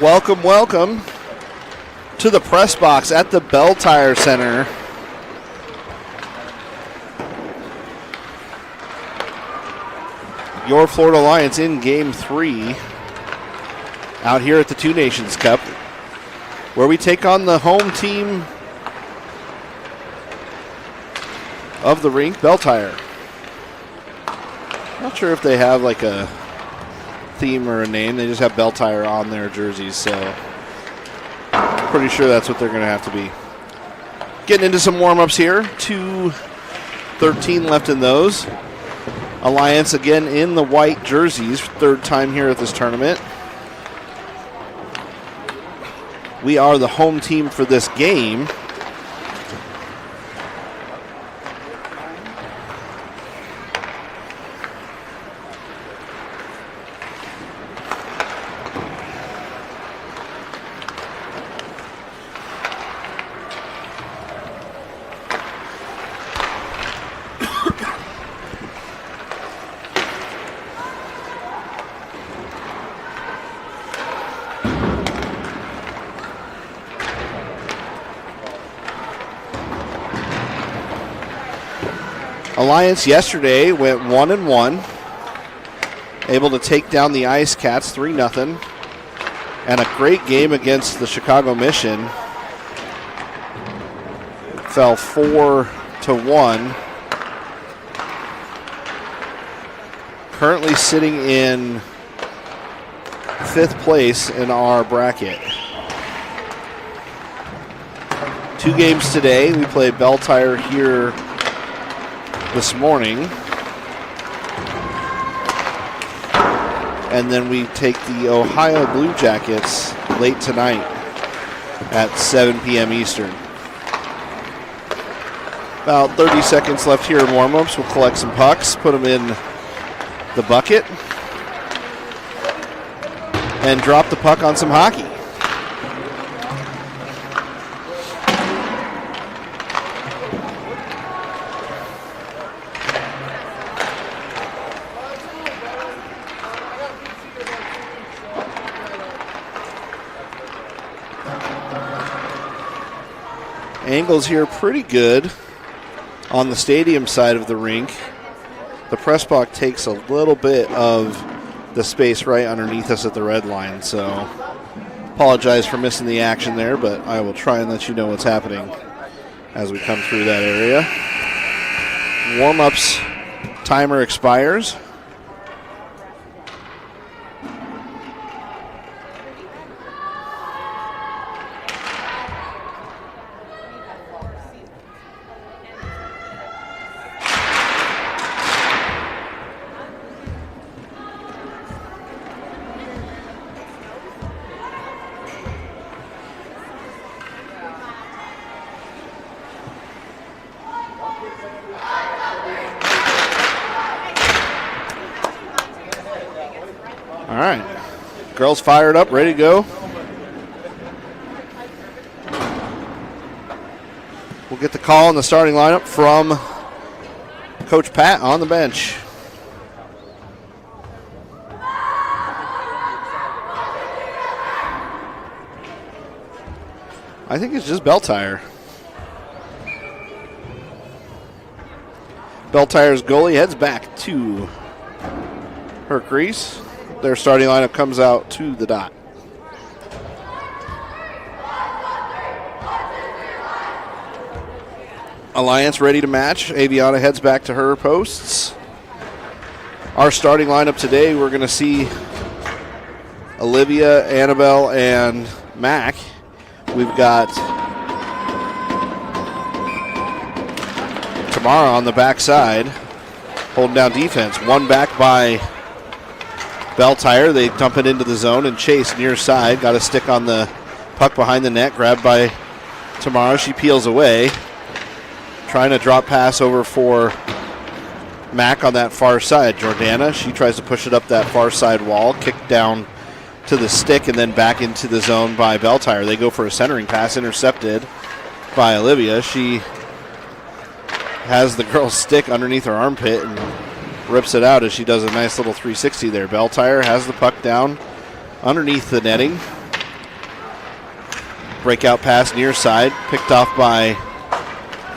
Welcome, welcome to the press box at the Belle Tire Center. Your Florida Lions in Game 3 out here at the Two Nations Cup, where we take on the home team of the rink, Belle Tire. Not sure if they have like a theme or a name. They just have Belle Tire on their jerseys, so pretty sure that's what they're going to have to be. Getting into some warm-ups here. 2:13 left in those. Alliance again in the white jerseys, third time here at this tournament. We are the home team for this game. Alliance yesterday went 1-1, able to take down the Ice Cats 3-0, and a great game against the Chicago Mission. Fell 4-1. Currently sitting in 5th place in our bracket. 2 games today. We played Belle Tire here this morning, and then we take the Ohio Blue Jackets late tonight at 7 p.m. Eastern. About 30 seconds left here in warm-ups. We'll collect some pucks, put them in the bucket, and drop the puck on some hockey. Angles here pretty good on the stadium side of the rink. The press box takes a little bit of the space right underneath us at the red line, so apologize for missing the action there, but I will try and let you know what's happening as we come through that area. Warm-ups timer expires. All right, girls fired up, ready to go. We'll get the call in the starting lineup from Coach Pat on the bench. I think it's just Belle Tire. Belle Tire's goalie heads back to her crease. Their starting lineup comes out to the dot. Alliance ready to match. Aviana heads back to her posts. Our starting lineup today, we're going to see Olivia, Annabelle, and Mac. We've got Tamara on the backside, holding down defense. One back by Belle Tire. They dump it into the zone, and Chase near side got a stick on the puck behind the net, grabbed by Tamara. She peels away, trying to drop pass over for Mac on that far side. Jordana, she tries to push it up that far side wall, kicked down to the stick, and then back into the zone by Belle Tire. They go for a centering pass, intercepted by Olivia. She has the girl's stick underneath her armpit and rips it out as she does a nice little 360 there. Belle Tire has the puck down underneath the netting. Breakout pass near side, picked off by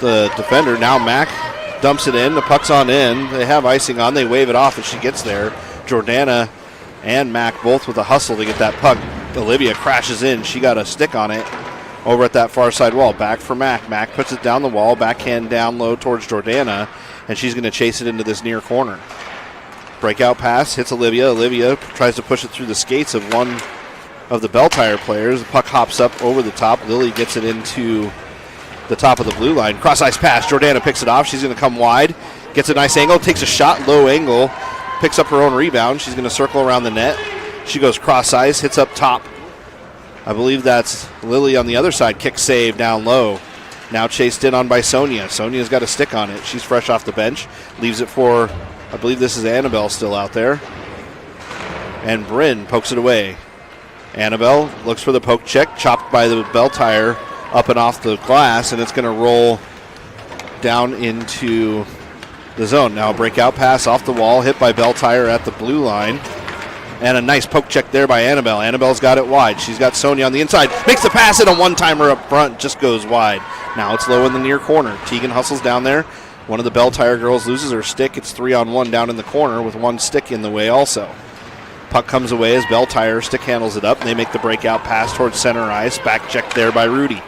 the defender. Now Mack dumps it in. The puck's on in. They have icing on. They wave it off as she gets there. Jordana and Mack both with a hustle to get that puck. Olivia crashes in. She got a stick on it over at that far side wall. Back for Mack. Mack puts it down the wall. Backhand down low towards Jordana, and she's going to chase it into this near corner. Breakout pass hits Olivia. Olivia tries to push it through the skates of one of the Belle Tire players. The puck hops up over the top. Lily gets it into the top of the blue line. Cross ice pass. Jordana picks it off. She's going to come wide. Gets a nice angle. Takes a shot. Low angle. Picks up her own rebound. She's going to circle around the net. She goes cross ice. Hits up top. I believe that's Lily on the other side. Kick save down low. Now chased in on by Sonia. Sonia's got a stick on it. She's fresh off the bench. Leaves it for, I believe this is Annabelle still out there. And Bryn pokes it away. Annabelle looks for the poke check. Chopped by the Belle Tire up and off the glass. And it's going to roll down into the zone. Now a breakout pass off the wall. Hit by Belle Tire at the blue line. And a nice poke check there by Annabelle. Annabelle's got it wide. She's got Sonia on the inside. Makes the pass and a one-timer up front. Just goes wide. Now it's low in the near corner. Tegan hustles down there. One of the Belle Tire girls loses her stick. It's 3-on-1 down in the corner with one stick in the way also. Puck comes away as Belle Tire stick handles it up. And they make the breakout pass towards center ice. Back check there by Rudy.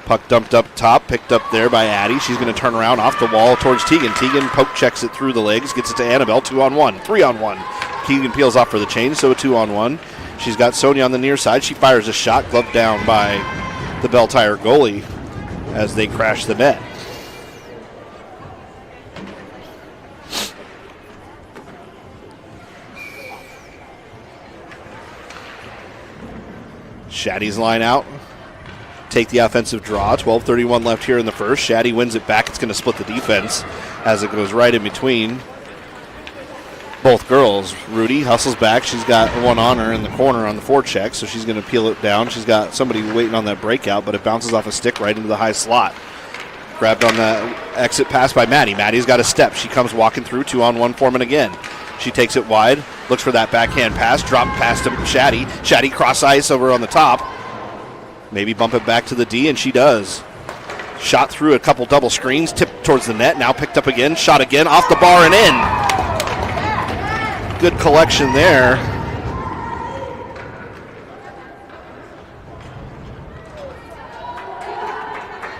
Puck dumped up top, picked up there by Addie. She's going to turn around off the wall towards Tegan. Tegan poke checks it through the legs, gets it to Annabelle. 2-on-1, 3-on-1. Tegan peels off for the change, so a 2-on-1. She's got Sonia on the near side. She fires a shot, gloved down by the Belle Tire goalie as they crash the net. Shaddy's line out. Take the offensive draw. 12:31 left here in the first. Shaddy wins it back. It's going to split the defense as it goes right in between both girls. Rudy hustles back. She's got one on her in the corner on the forecheck, so she's going to peel it down. She's got somebody waiting on that breakout, but it bounces off a stick right into the high slot. Grabbed on the exit pass by Maddie. Maddie's got a step. She comes walking through. 2-on-1 Foreman again. She takes it wide. Looks for that backhand pass. Drop past to Shaddy. Shaddy cross ice over on the top. Maybe bump it back to the D, and she does. Shot through a couple double screens, tipped towards the net, now picked up again, shot again, off the bar and in. Good collection there.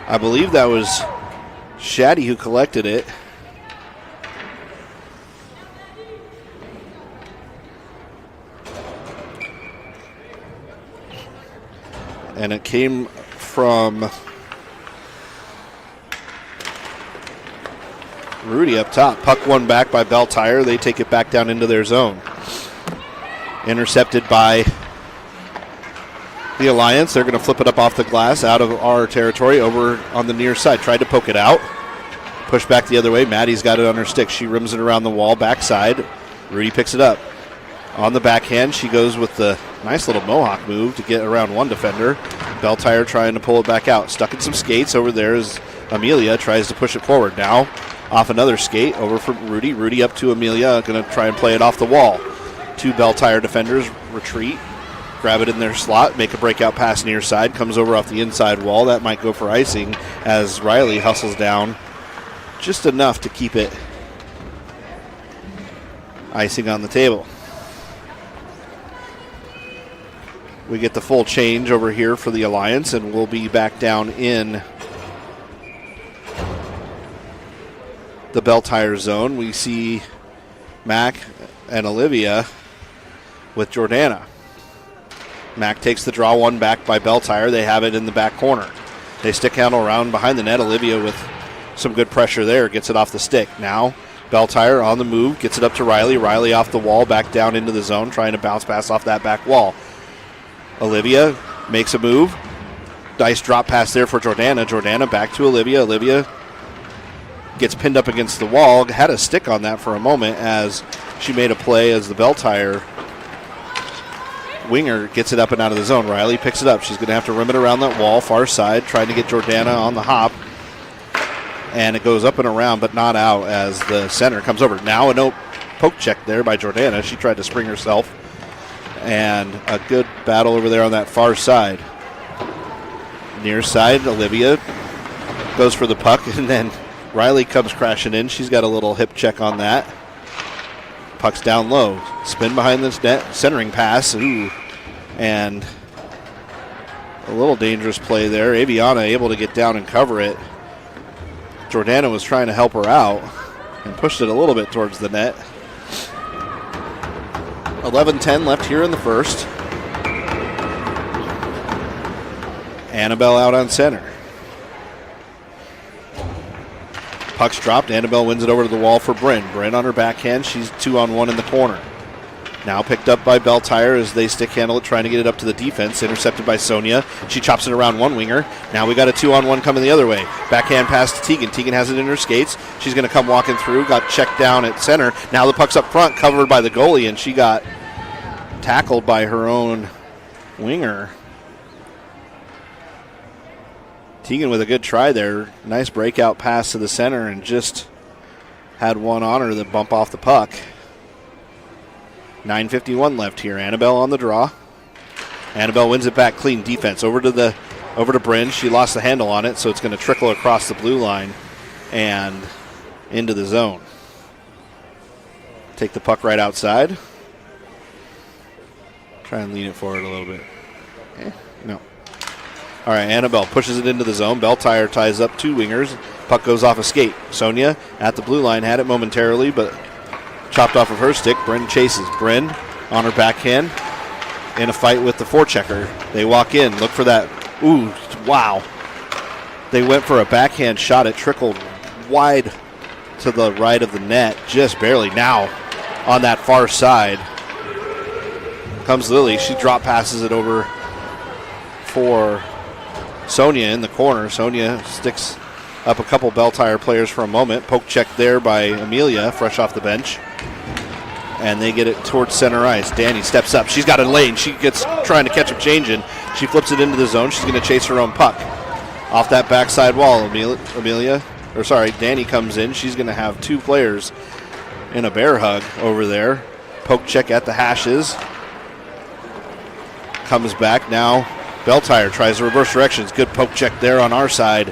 I believe that was Shaddy who collected it. And it came from Rudy up top. Puck won back by Belle Tire. They take it back down into their zone. Intercepted by the Alliance. They're going to flip it up off the glass out of our territory over on the near side. Tried to poke it out. Push back the other way. Maddie's got it on her stick. She rims it around the wall, backside. Rudy picks it up. On the backhand, she goes with the nice little mohawk move to get around one defender. Belle Tire trying to pull it back out. Stuck in some skates over there as Amelia tries to push it forward. Now off another skate over for Rudy. Rudy up to Amelia, going to try and play it off the wall. Two Belle Tire defenders retreat, grab it in their slot, make a breakout pass near side, comes over off the inside wall. That might go for icing as Riley hustles down just enough to keep it icing on the table. We get the full change over here for the Alliance, and we'll be back down in the Belle Tire zone. We see Mack and Olivia with Jordana. Mack takes the draw, one back by Belle Tire. They have it in the back corner. They stick handle around behind the net. Olivia with some good pressure there, gets it off the stick. Now Belle Tire on the move, gets it up to Riley. Riley off the wall, back down into the zone, trying to bounce pass off that back wall. Olivia makes a move. Nice drop pass there for Jordana. Jordana back to Olivia. Olivia gets pinned up against the wall. Had a stick on that for a moment as she made a play as the Belle Tire winger gets it up and out of the zone. Riley picks it up. She's going to have to rim it around that wall, far side, trying to get Jordana on the hop. And it goes up and around, but not out as the center comes over. Now a no poke check there by Jordana. She tried to spring herself. And a good battle over there on that far side. Near side, Olivia goes for the puck, and then Riley comes crashing in. She's got a little hip check on that. Puck's down low. Spin behind this net. Centering pass. Ooh. And a little dangerous play there. Aviana able to get down and cover it. Jordana was trying to help her out and pushed it a little bit towards the net. 11-10 left here in the first. Annabelle out on center. Puck's dropped. Annabelle wins it over to the wall for Bryn. Bryn on her backhand. She's 2-on-1 in the corner. Now picked up by Belle Tire as they stick handle it, trying to get it up to the defense. Intercepted by Sonia. She chops it around one winger. Now we got a 2-on-1 coming the other way. Backhand pass to Tegan. Tegan has it in her skates. She's going to come walking through. Got checked down at center. Now the puck's up front, covered by the goalie, and she got tackled by her own winger. Tegan with a good try there. Nice breakout pass to the center and just had one on her that bump off the puck. 9:51 left here. Annabelle on the draw. Annabelle wins it back clean. Defense over to Bryn. She lost the handle on it, so it's going to trickle across the blue line and into the zone. Take the puck right outside. Try and lean it forward a little bit. No. All right, Annabelle pushes it into the zone. Belle Tire ties up two wingers. Puck goes off a skate. Sonia at the blue line had it momentarily, but chopped off of her stick. Bryn chases. Bryn on her backhand in a fight with the forechecker. They walk in, look for that. Ooh, wow. They went for a backhand shot. It trickled wide to the right of the net, just barely. Now on that far side comes Lily. She drop passes it over for Sonia in the corner. Sonia sticks up a couple Belle Tire players for a moment. Poke check there by Amelia, fresh off the bench. And they get it towards center ice. Danny steps up. She's got a lane. She gets trying to catch up changing. She flips it into the zone. She's going to chase her own puck. Off that backside wall, Danny comes in. She's going to have two players in a bear hug over there. Poke check at the hashes. Comes back now. Belle Tire tries to reverse directions. Good poke check there on our side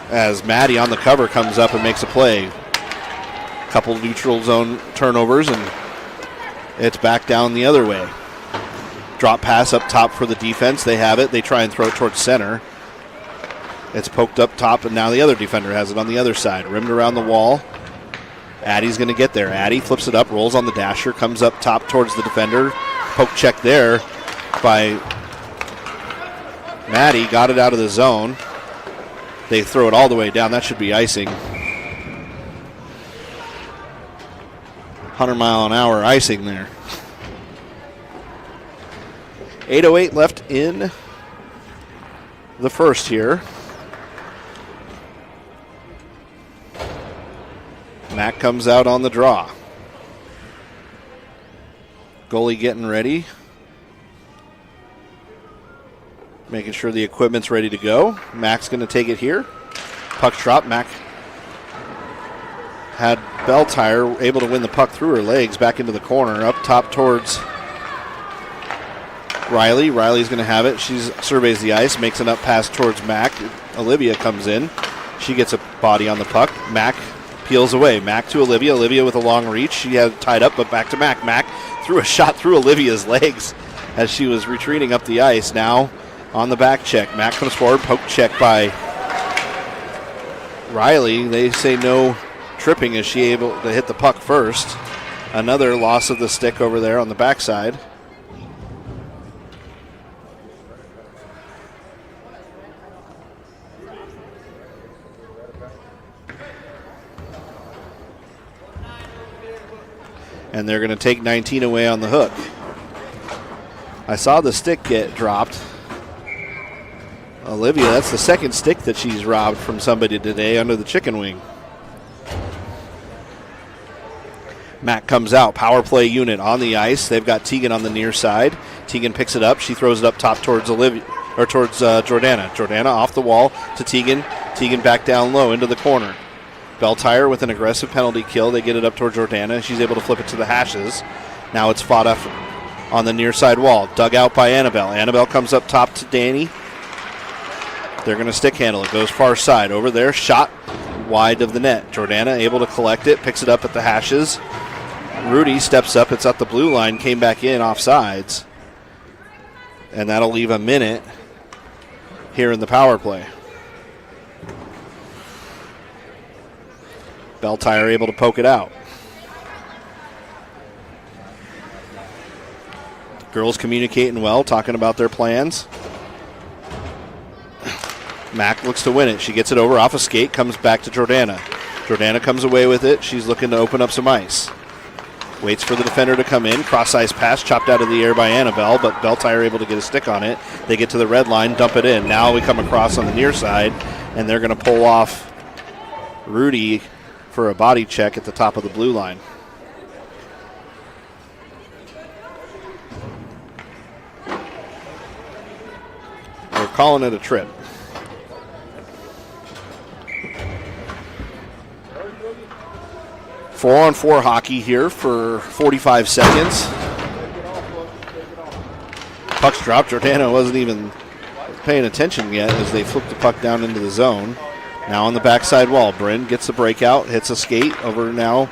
as Maddie on the cover comes up and makes a play. Couple neutral zone turnovers, and it's back down the other way. Drop pass up top for the defense. They have it. They try and throw it towards center. It's poked up top, and now the other defender has it on the other side. Rimmed around the wall. Addie's going to get there. Addie flips it up, rolls on the dasher, comes up top towards the defender. Poke check there by Maddie. Got it out of the zone. They throw it all the way down. That should be icing. 100-mile-an-hour icing there. 8:08 left in the first here. Mac comes out on the draw. Goalie getting ready. Making sure the equipment's ready to go. Mac's going to take it here. Puck drop. Mac had Belle Tire able to win the puck through her legs back into the corner. Up top towards Riley. Riley's going to have it. She surveys the ice, makes an up pass towards Mac. Olivia comes in. She gets a body on the puck. Mac peels away. Mac to Olivia. Olivia with a long reach. She had it tied up, but back to Mac. Mac threw a shot through Olivia's legs as she was retreating up the ice. Now on the back check. Mac comes forward. Poke check by Riley. They say no tripping as she able to hit the puck first. Another loss of the stick over there on the backside. And they're going to take 19 away on the hook. I saw the stick get dropped. Olivia, that's the second stick that she's robbed from somebody today under the chicken wing. Mac comes out. Power play unit on the ice. They've got Tegan on the near side. Tegan picks it up. She throws it up top towards Jordana. Jordana off the wall to Tegan. Tegan back down low into the corner. Belle Tire with an aggressive penalty kill. They get it up towards Jordana. She's able to flip it to the hashes. Now it's fought up on the near side wall. Dug out by Annabelle. Annabelle comes up top to Danny. They're going to stick handle. It goes far side. Over there, shot wide of the net. Jordana able to collect it, picks it up at the hashes. Rudy steps up. It's at the blue line, came back in offsides. And that'll leave a minute here in the power play. Belle Tire able to poke it out. Girls communicating well, talking about their plans. Mack looks to win it. She gets it over off a skate, comes back to Jordana. Jordana comes away with it. She's looking to open up some ice. Waits for the defender to come in. Cross-ice pass chopped out of the air by Annabelle, but Belle Tire able to get a stick on it. They get to the red line, dump it in. Now we come across on the near side, and they're going to pull off Rudy for a body check at the top of the blue line. They're calling it a trip. 4-on-4 hockey here for 45 seconds. Puck's dropped. Jordana wasn't even paying attention yet as they flip the puck down into the zone. Now on the backside wall, Bryn gets the breakout, hits a skate over now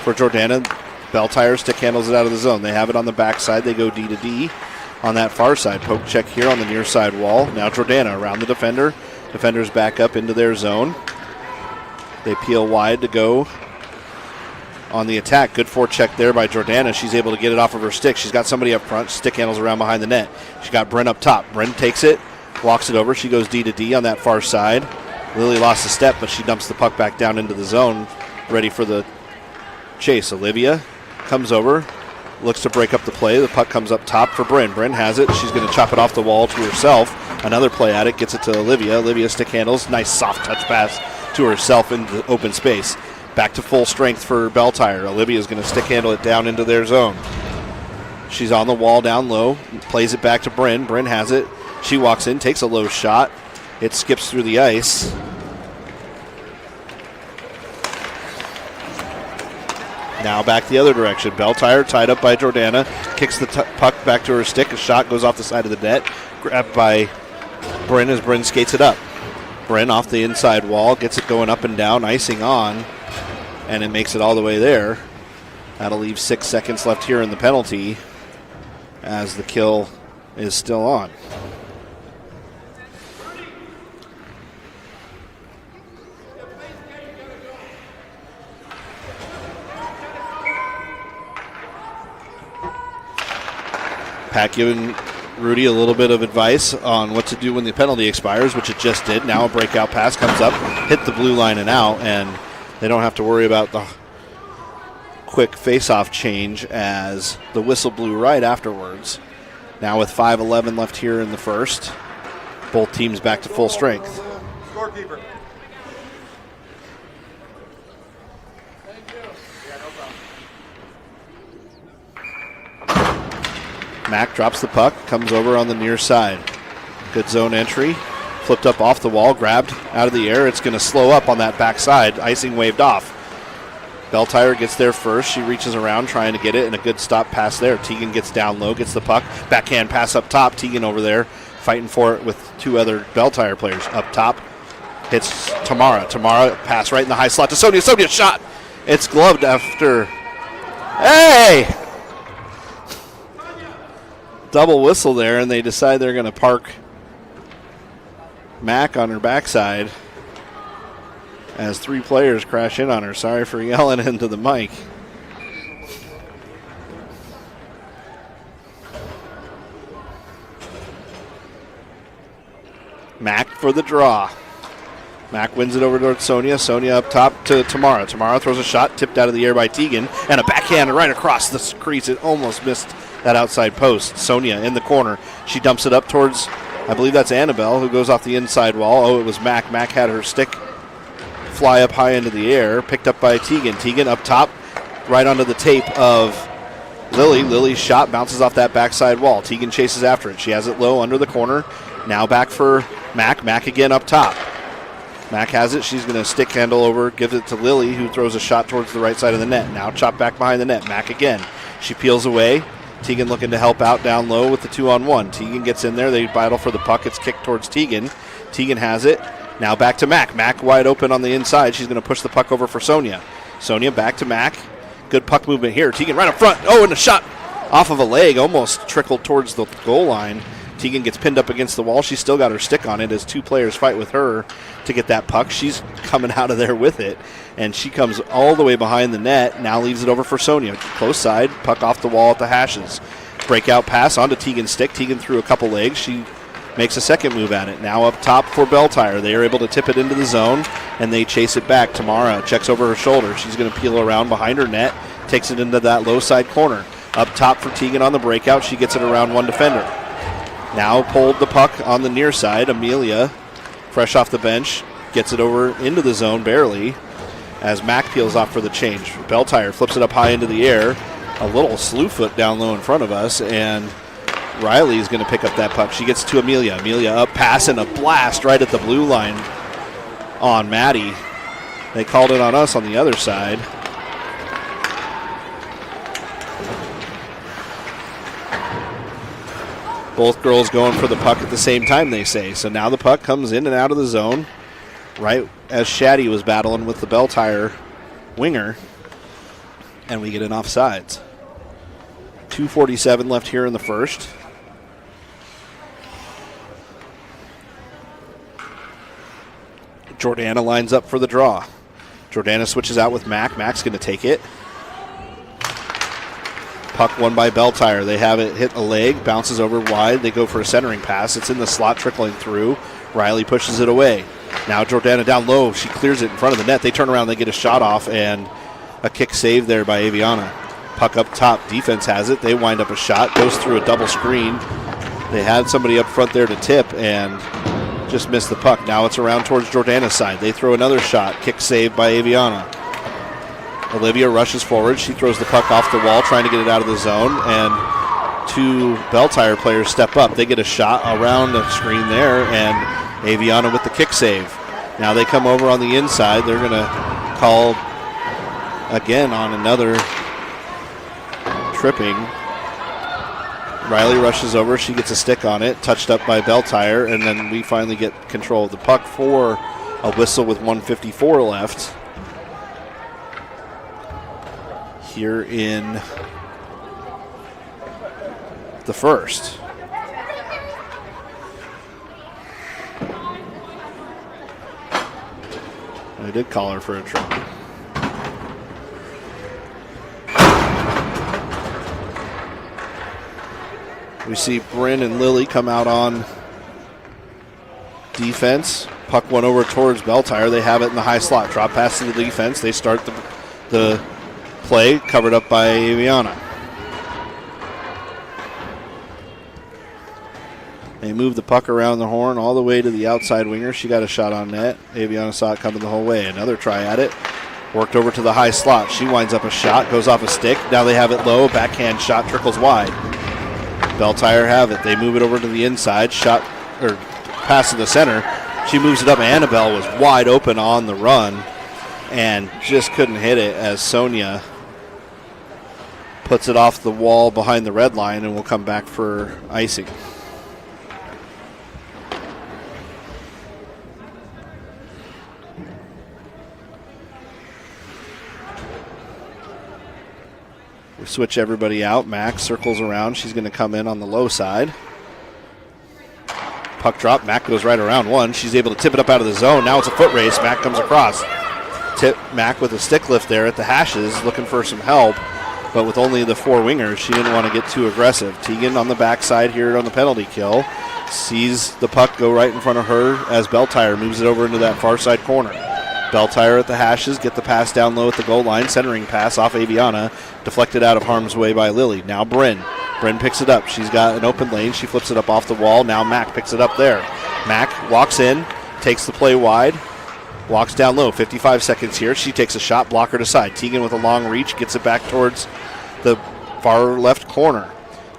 for Jordana. Belle Tire stick handles it out of the zone. They have it on the backside. They go D to D on that far side. Poke check here on the near side wall. Now Jordana around the defender. Defenders back up into their zone. They peel wide to go on the attack. Good forecheck there by Jordana. She's able to get it off of her stick. She's got somebody up front. Stick handles around behind the net. She's got Bryn up top. Bryn takes it, walks it over. She goes D to D on that far side. Lily lost a step, but she dumps the puck back down into the zone, ready for the chase. Olivia comes over, looks to break up the play. The puck comes up top for Bryn. Bryn has it. She's going to chop it off the wall to herself. Another play at it, gets it to Olivia. Olivia stick handles. Nice soft touch pass to herself into open space. Back to full strength for Belle Tire. Olivia's going to stick handle it down into their zone. She's on the wall down low, plays it back to Bryn. Bryn has it. She walks in, takes a low shot. It skips through the ice. Now back the other direction. Belle Tire tied up by Jordana. Kicks the puck back to her stick. A shot goes off the side of the net. Grabbed by Bryn as Bryn skates it up. Bryn off the inside wall. Gets it going up and down. Icing on. And it makes it all the way there. That'll leave 6 seconds left here in the penalty as the kill is still on. Pat giving Rudy a little bit of advice on what to do when the penalty expires, which it just did. Now a breakout pass comes up, hit the blue line and out, and they don't have to worry about the quick face-off change as the whistle blew right afterwards. Now with 5:11 left here in the first, both teams back to full strength. Scorekeeper. Mack drops the puck, comes over on the near side. Good zone entry. Flipped up off the wall, grabbed out of the air. It's going to slow up on that backside. Icing waved off. Belle Tire gets there first. She reaches around trying to get it, and a good stop pass there. Tegan gets down low, gets the puck. Backhand pass up top. Tegan over there fighting for it with two other Belle Tire players. Up top, hits Tamara. Tamara pass right in the high slot to Sonia. Sonia shot. It's gloved after. Hey! Double whistle there, and they decide they're going to park Mack on her backside as three players crash in on her. Sorry for yelling into the mic. Mack for the draw. Mack wins it over to Sonia. Sonia up top to Tamara. Tamara throws a shot, tipped out of the air by Tegan, and a backhand right across the crease. It almost missed that outside post. Sonia in the corner. She dumps it up towards, I believe that's Annabelle, who goes off the inside wall. Oh, it was Mack. Mack had her stick fly up high into the air, picked up by Tegan. Tegan up top, right onto the tape of Lily. Lily's shot bounces off that backside wall. Tegan chases after it. She has it low under the corner. Now back for Mack. Mack again up top. Mack has it. She's going to stick handle over, gives it to Lily, who throws a shot towards the right side of the net. Now chopped back behind the net. Mack again. She peels away. Tegan looking to help out down low with the 2-on-1. Tegan gets in there. They battle for the puck. It's kicked towards Tegan. Tegan has it. Now back to Mack. Mack wide open on the inside. She's going to push the puck over for Sonia. Sonia back to Mack. Good puck movement here. Tegan right up front. Oh, and a shot off of a leg. Almost trickled towards the goal line. Tegan gets pinned up against the wall. She's still got her stick on it as two players fight with her to get that puck. She's coming out of there with it, and she comes all the way behind the net. Now leaves it over for Sonia. Close side, puck off the wall at the hashes. Breakout pass onto Tegan's stick. Tegan threw a couple legs. She makes a second move at it. Now up top for Belle Tire. They are able to tip it into the zone, and they chase it back. Tamara checks over her shoulder. She's going to peel around behind her net, takes it into that low side corner. Up top for Tegan on the breakout. She gets it around one defender. Now pulled the puck on the near side. Amelia, fresh off the bench, gets it over into the zone barely as Mack peels off for the change. Belle Tire flips it up high into the air. A little slew foot down low in front of us, and Riley is going to pick up that puck. She gets to Amelia. Amelia up, pass, and a blast right at the blue line on Maddie. They called it on us on the other side. Both girls going for the puck at the same time, they say. So now the puck comes in and out of the zone right as Shaddy was battling with the Belle Tire winger, and we get an offsides. 2:47 left here in the first. Jordana lines up for the draw. Jordana switches out with Mack. Mack's going to take it. Puck won by Belle Tire. They have it hit a leg, bounces over wide. They go for a centering pass. It's in the slot, trickling through. Riley pushes it away. Now Jordana down low. She clears it in front of the net. They turn around. They get a shot off, and a kick save there by Aviana. Puck up top. Defense has it. They wind up a shot. Goes through a double screen. They had somebody up front there to tip and just missed the puck. Now it's around towards Jordana's side. They throw another shot. Kick save by Aviana. Olivia rushes forward. She throws the puck off the wall, trying to get it out of the zone, and two Belle Tire players step up. They get a shot around the screen there, and Aviana with the kick save. Now they come over on the inside. They're going to call again on another tripping. Riley rushes over. She gets a stick on it, touched up by Belle Tire, and then we finally get control of the puck for a whistle with 1:54 left here in the first. I did call her for a trip. We see Bryn and Lily come out on defense. Puck went over towards Belle Tire. They have it in the high slot. Drop pass to the defense. They start the play, covered up by Aviana. They move the puck around the horn all the way to the outside winger. She got a shot on net. Aviana saw it coming the whole way. Another try at it. Worked over to the high slot. She winds up a shot, goes off a stick. Now they have it low. Backhand shot trickles wide. Belle Tire have it. They move it over to the inside. Shot or pass to the center. She moves it up. Annabelle was wide open on the run and just couldn't hit it as Sonia puts it off the wall behind the red line and will come back for icing. We switch everybody out. Max circles around. She's going to come in on the low side. Puck drop. Mack goes right around one. She's able to tip it up out of the zone. Now it's a foot race. Mack comes across. Tip Mack with a stick lift there at the hashes, looking for some help. But with only the four wingers, she didn't want to get too aggressive. Tegan on the backside here on the penalty kill. Sees the puck go right in front of her as Belle Tire moves it over into that far side corner. Belle Tire at the hashes, get the pass down low at the goal line. Centering pass off Aviana. Deflected out of harm's way by Lily. Now Bryn. Bryn picks it up. She's got an open lane. She flips it up off the wall. Now Mack picks it up there. Mack walks in, takes the play wide. Walks down low, 55 seconds here. She takes a shot, blocker to side. Tegan with a long reach, gets it back towards the far left corner.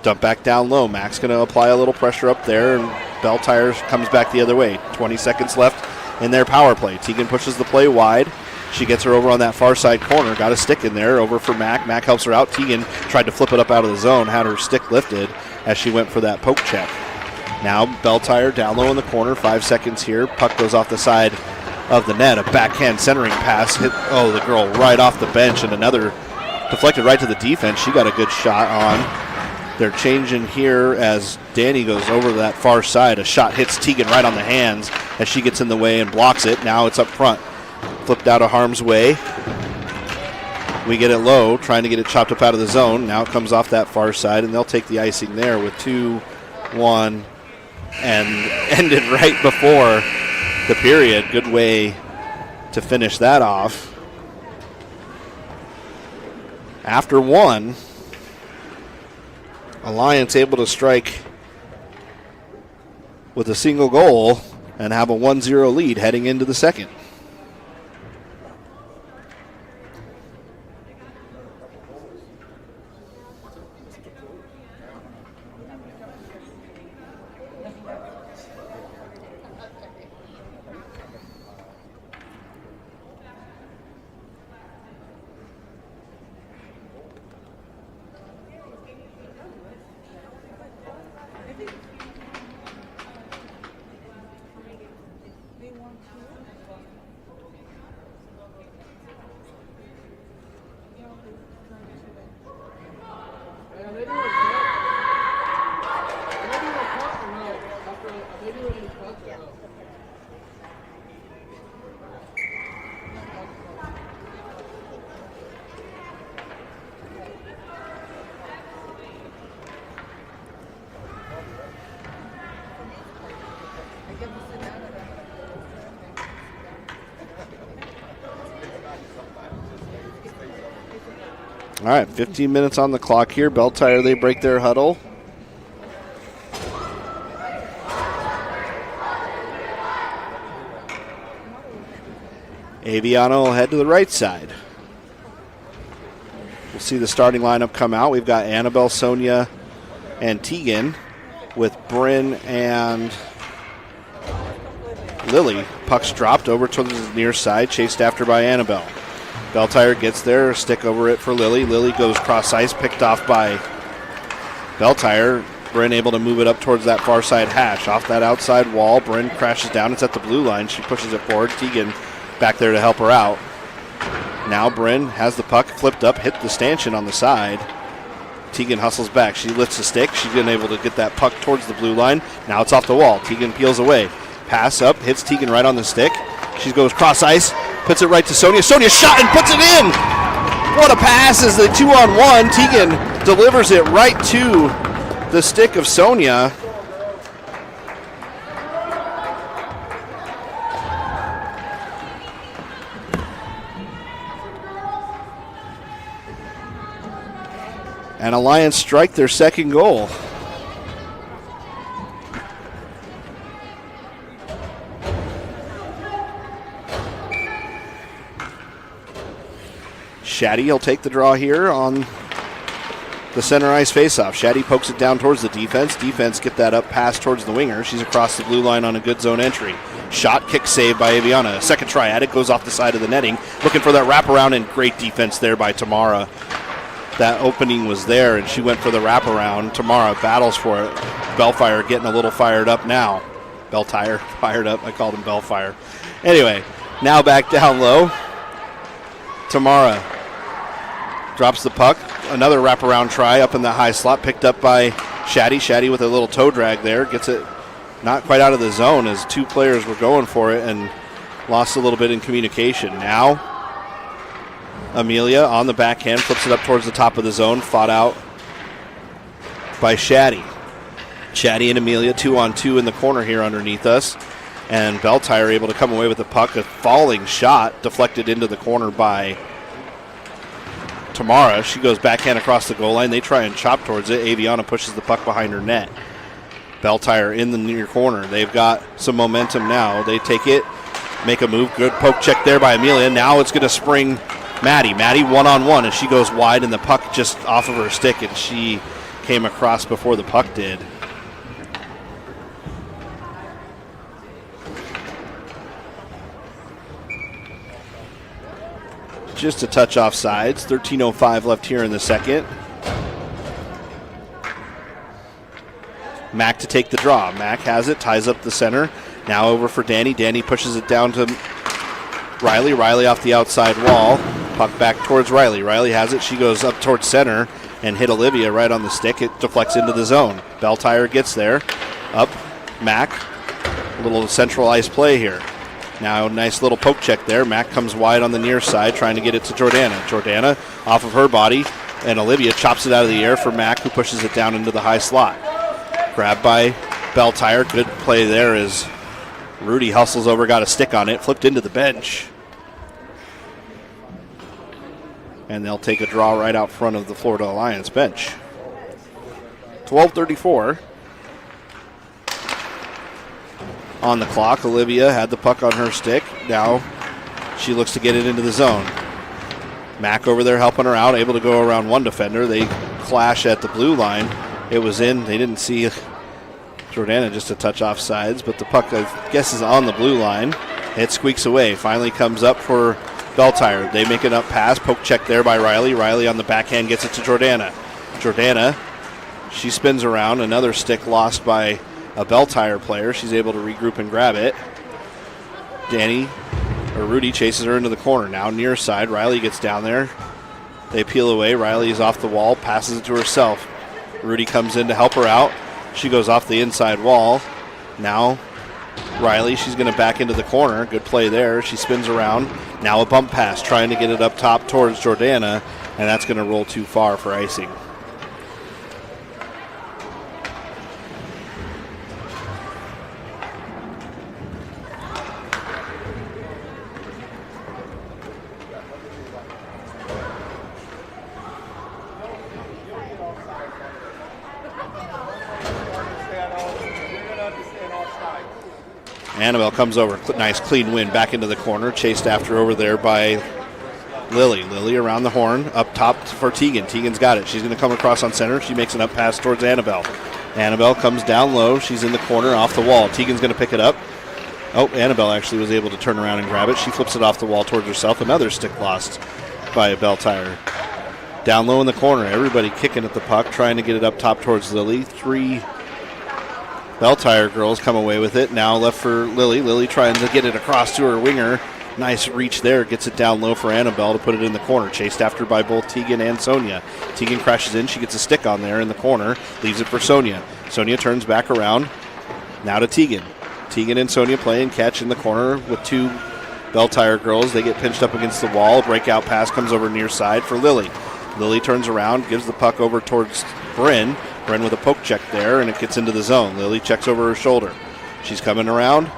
Dump back down low. Mack's going to apply a little pressure up there, and Belle Tire comes back the other way. 20 seconds left in their power play. Tegan pushes the play wide. She gets her over on that far side corner. Got a stick in there, over for Mack. Mack helps her out. Tegan tried to flip it up out of the zone, had her stick lifted as she went for that poke check. Now Beltire down low in the corner, 5 seconds here. Puck goes off the side of the net. A backhand centering pass hit, the girl right off the bench, and another deflected right to the defense. She got a good shot on. They're changing here as Danny goes over to that far side. A shot hits Tegan right on the hands as she gets in the way and blocks it. Now it's up front. Flipped out of harm's way. We get it low, trying to get it chopped up out of the zone. Now it comes off that far side, and they'll take the icing there with 2-1 and ended right before the period. Good way to finish that off. After one, Alliance able to strike with a single goal and have a 1-0 lead heading into the second. All right, 15 minutes on the clock here. Beltire, they break their huddle. Aviano will head to the right side. We'll see the starting lineup come out. We've got Annabelle, Sonia, and Tegan with Bryn and Lily. Puck's dropped over to the near side, chased after by Annabelle. Beltire gets there, stick over it for Lily. Lily goes cross ice, picked off by Beltire. Bryn able to move it up towards that far side hash. Off that outside wall, Bryn crashes down. It's at the blue line. She pushes it forward. Tegan back there to help her out. Now Bryn has the puck flipped up, hit the stanchion on the side. Tegan hustles back. She lifts the stick. She's been able to get that puck towards the blue line. Now it's off the wall. Tegan peels away. Pass up, hits Tegan right on the stick. She goes cross ice, puts it right to Sonia. Sonia shot and puts it in! What a pass as the 2-on-1. Tegan delivers it right to the stick of Sonia. And Alliance strike their second goal. Shaddy will take the draw here on the center ice faceoff. Shaddy pokes it down towards the defense. Defense get that up pass towards the winger. She's across the blue line on a good zone entry. Shot, kick save by Aviana. Second try at it, goes off the side of the netting. Looking for that wraparound, and great defense there by Tamara. That opening was there, and she went for the wraparound. Tamara battles for it. Belfire getting a little fired up now. Beltire fired up. I called him Belfire. Anyway, now back down low. Tamara drops the puck. Another wraparound try up in the high slot, picked up by Shaddy. Shaddy with a little toe drag there. Gets it not quite out of the zone as two players were going for it and lost a little bit in communication. Now Amelia on the backhand, flips it up towards the top of the zone, fought out by Shaddy. Shaddy and Amelia 2-on-2 in the corner here underneath us. And Beltire able to come away with the puck. A falling shot deflected into the corner by Tamara. She goes backhand across the goal line. They try and chop towards it. Aviana pushes the puck behind her net. Beltire in the near corner. They've got some momentum now. They take it, make a move. Good poke check there by Amelia. Now it's going to spring Maddie. Maddie 1-on-1 as she goes wide and the puck just off of her stick, and she came across before the puck did. Just a touch off sides. 13:05 left here in the second. Mack to take the draw. Mack has it, ties up the center. Now over for Danny. Danny pushes it down to Riley. Riley off the outside wall. Puck back towards Riley. Riley has it. She goes up towards center and hit Olivia right on the stick. It deflects into the zone. Belltire gets there. Up. Mack. A little centralized play here. Now nice little poke check there. Mack comes wide on the near side trying to get it to Jordana. Jordana off of her body. And Olivia chops it out of the air for Mack, who pushes it down into the high slot. Grabbed by Belltire. Good play there as Rudy hustles over, got a stick on it, flipped into the bench. And they'll take a draw right out front of the Florida Alliance bench. 12:34 on the clock. Olivia had the puck on her stick. Now she looks to get it into the zone. Mack over there helping her out, able to go around one defender. They clash at the blue line. It was in. They didn't see Jordana just a touch off sides, but the puck, I guess, is on the blue line. It squeaks away. Finally comes up for Belltire. They make an up pass. Poke check there by Riley. Riley on the backhand gets it to Jordana. Jordana, she spins around. Another stick lost by a Belltire player. She's able to regroup and grab it. Rudy chases her into the corner. Now near side. Riley gets down there. They peel away. Riley is off the wall. Passes it to herself. Rudy comes in to help her out. She goes off the inside wall. Now Riley, she's going to back into the corner. Good play there. She spins around. Now a bump pass, trying to get it up top towards Jordana, and that's going to roll too far for icing. Annabelle comes over. Nice clean win back into the corner. Chased after over there by Lily. Lily around the horn. Up top for Tegan. Tegan's got it. She's going to come across on center. She makes an up pass towards Annabelle. Annabelle comes down low. She's in the corner off the wall. Tegan's going to pick it up. Oh, Annabelle actually was able to turn around and grab it. She flips it off the wall towards herself. Another stick lost by a Belltire. Down low in the corner. Everybody kicking at the puck, trying to get it up top towards Lily. 3 Belltire girls come away with it. Now left for Lily. Lily trying to get it across to her winger. Nice reach there. Gets it down low for Annabelle to put it in the corner. Chased after by both Tegan and Sonia. Tegan crashes in. She gets a stick on there in the corner. Leaves it for Sonia. Sonia turns back around. Now to Tegan. Tegan and Sonia playing catch in the corner with 2 Belltire girls. They get pinched up against the wall. Breakout pass comes over near side for Lily. Lily turns around, gives the puck over towards Bryn. Bryn with a poke check there, and it gets into the zone. Lily checks over her shoulder. She's coming around,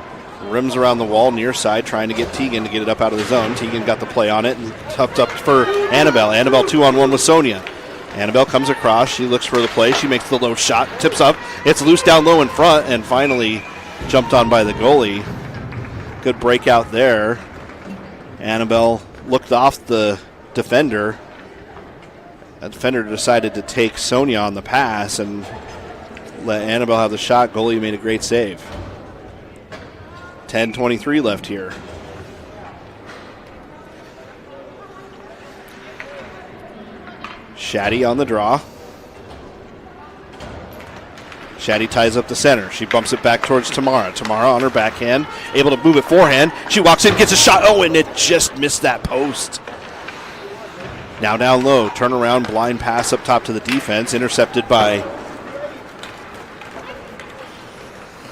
rims around the wall near side, trying to get Tegan to get it up out of the zone. Tegan got the play on it and tucked up for Annabelle. Annabelle 2-on-1 with Sonia. Annabelle comes across. She looks for the play. She makes the low shot, tips up. It's loose down low in front, and finally jumped on by the goalie. Good breakout there. Annabelle looked off the defender. The defender decided to take Sonia on the pass and let Annabelle have the shot. Goalie made a great save. 10:23 left here. Shaddy on the draw. Shaddy ties up the center. She bumps it back towards Tamara. Tamara on her backhand, able to move it forehand. She walks in, gets a shot. Oh, and it just missed that post. Now down low, turn around, blind pass up top to the defense, intercepted by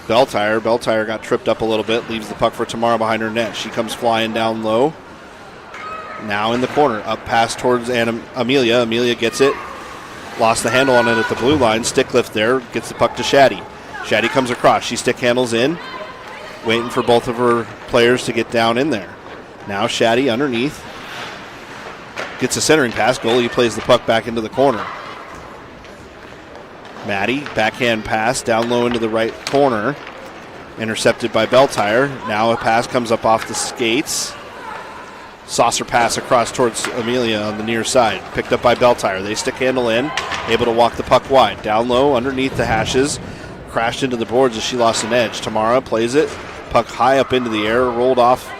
Belltire. Belltire got tripped up a little bit, leaves the puck for Tamara behind her net. She comes flying down low. Now in the corner, up pass towards Amelia. Amelia gets it, lost the handle on it at the blue line. Stick lift there, gets the puck to Shaddy. Shaddy comes across, she stick handles in, waiting for both of her players to get down in there. Now Shaddy underneath. Gets a centering pass. Goalie plays the puck back into the corner. Maddie, backhand pass down low into the right corner. Intercepted by Belltire. Now a pass comes up off the skates. Saucer pass across towards Amelia on the near side. Picked up by Belltire. They stick handle in. Able to walk the puck wide. Down low underneath the hashes. Crashed into the boards as she lost an edge. Tamara plays it. Puck high up into the air. Rolled off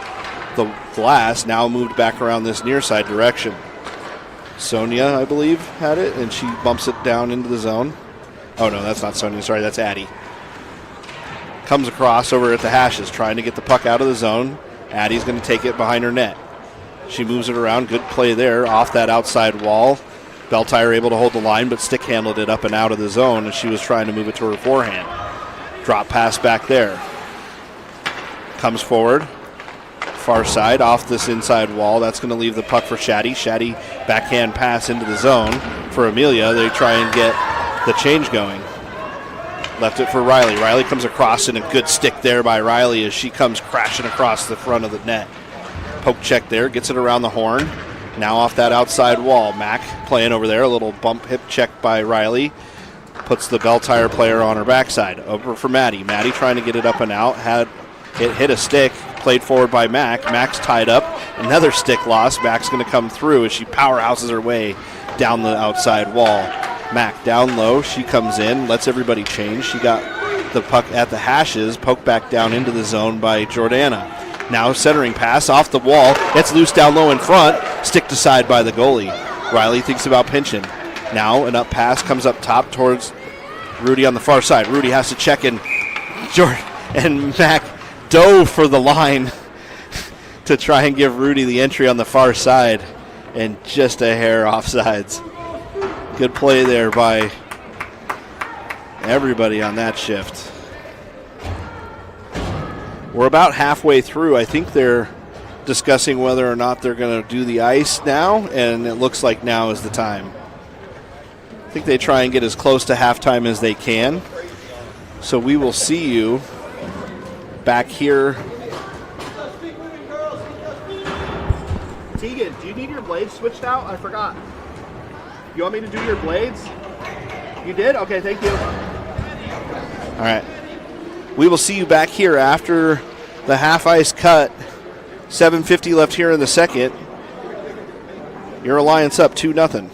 the glass. Now moved back around this near side direction. Sonia, I believe, had it, and she bumps it down into the zone. Oh, no, that's not Sonia. Sorry, that's Addie. Comes across over at the hashes, trying to get the puck out of the zone. Addie's going to take it behind her net. She moves it around. Good play there off that outside wall. Belltire able to hold the line, but stick handled it up and out of the zone as she was trying to move it to her forehand. Drop pass back there. Comes forward. Far side off this inside wall. That's going to leave the puck for Shaddy. Shaddy backhand pass into the zone for Amelia. They try and get the change going. Left it for Riley. Riley comes across, and a good stick there by Riley as she comes crashing across the front of the net. Poke check there, gets it around the horn. Now off that outside wall. Mack playing over there. A little bump hip check by Riley. Puts the Belltire player on her backside. Over for Maddie. Maddie trying to get it up and out. Had it hit a stick. Played forward by Mack. Mack's tied up. Another stick loss. Mack's going to come through as she powerhouses her way down the outside wall. Mack down low. She comes in. Lets everybody change. She got the puck at the hashes. Poked back down into the zone by Jordana. Now centering pass off the wall. It's loose down low in front. Sticked aside by the goalie. Riley thinks about pinching. Now an up pass comes up top towards Rudy on the far side. Rudy has to check in. And Mack dove for the line to try and give Rudy the entry on the far side. And just a hair offsides. Good play there by everybody on that shift. We're about halfway through. I think they're discussing whether or not they're going to do the ice now, and it looks like now is the time. I think they try and get as close to halftime as they can. So we will see you back here. Tegan, do you need your blades switched out? I forgot. You want me to do your blades? You did? Okay, thank you. All right. We will see you back here after the half ice cut. 7:50 left here in the second. Your Alliance up 2-0.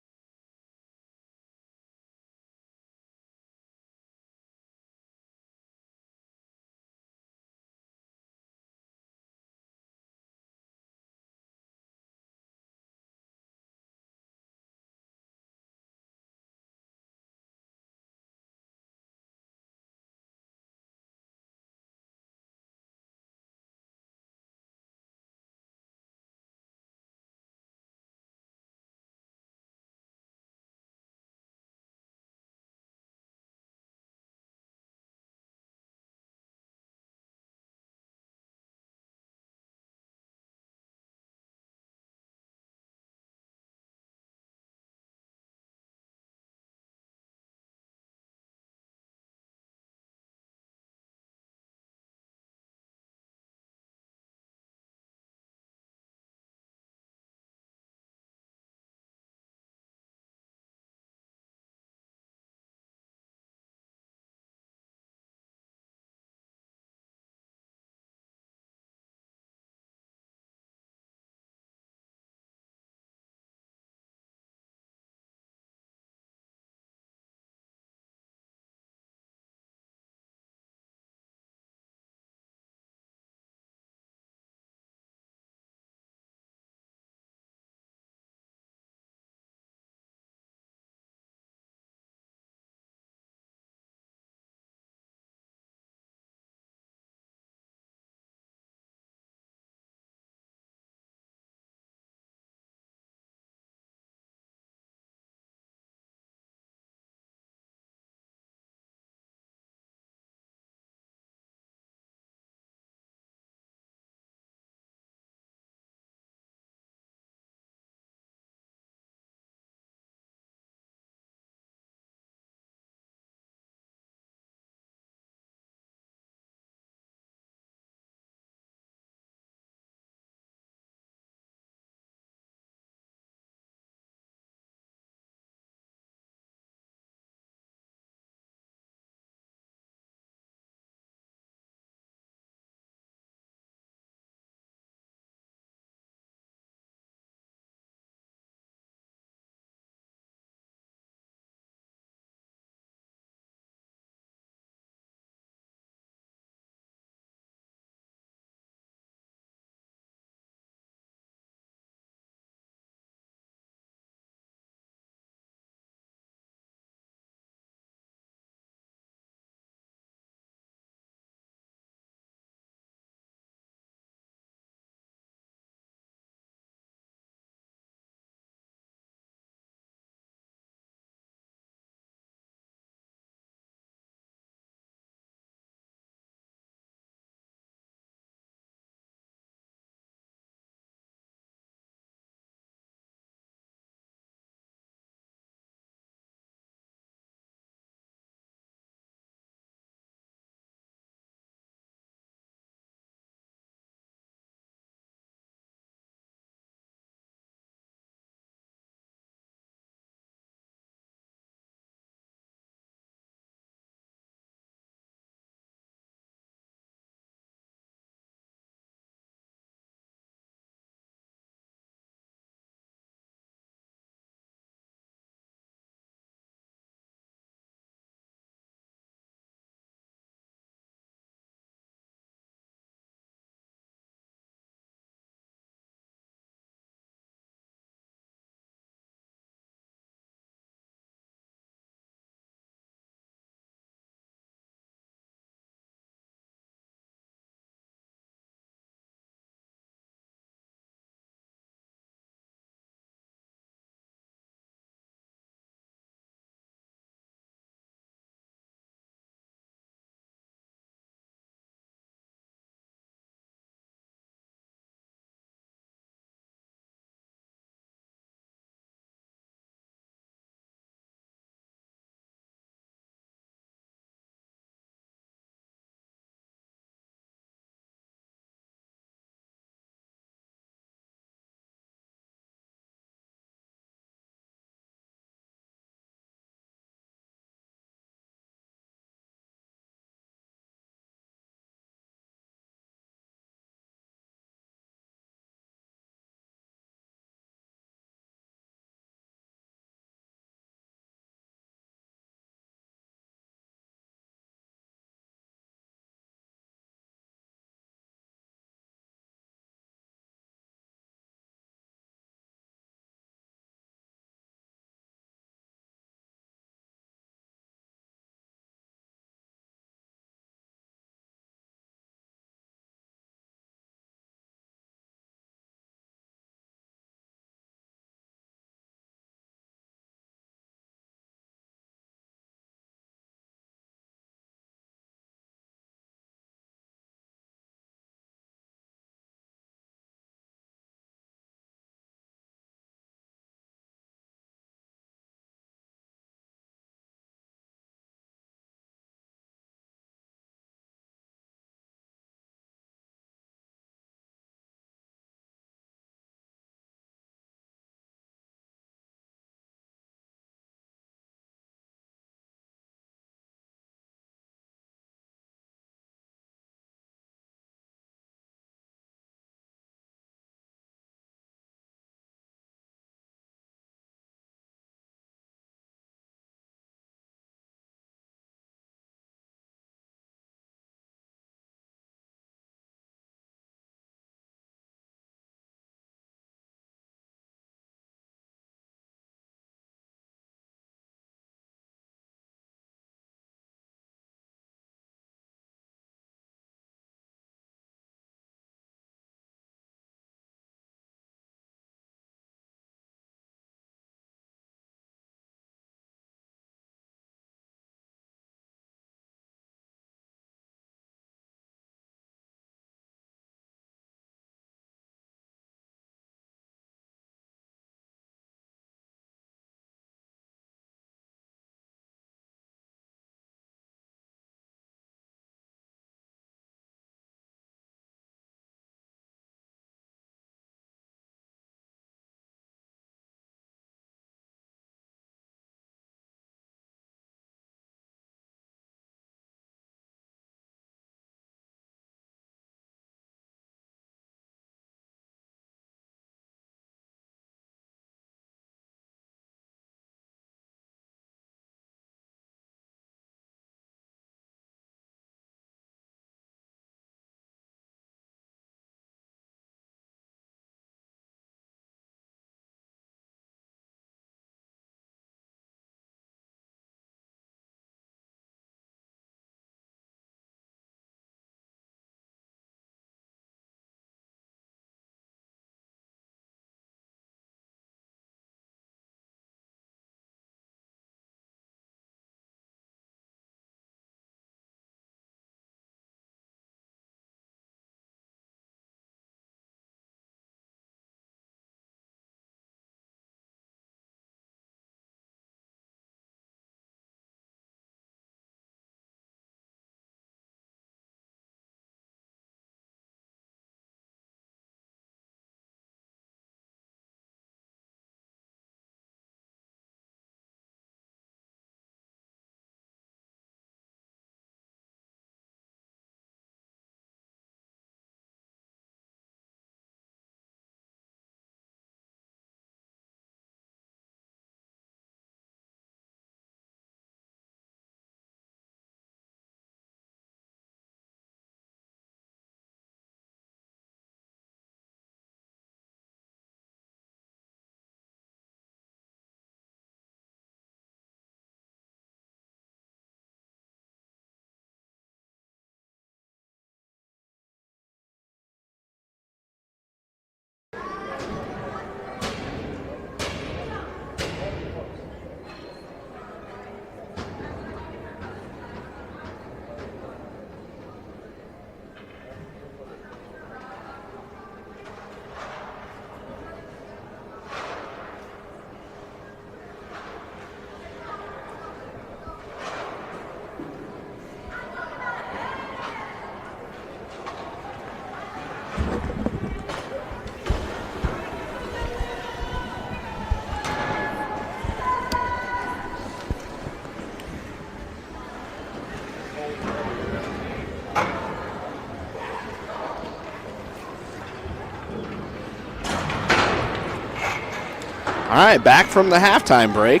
All right, back from the halftime break.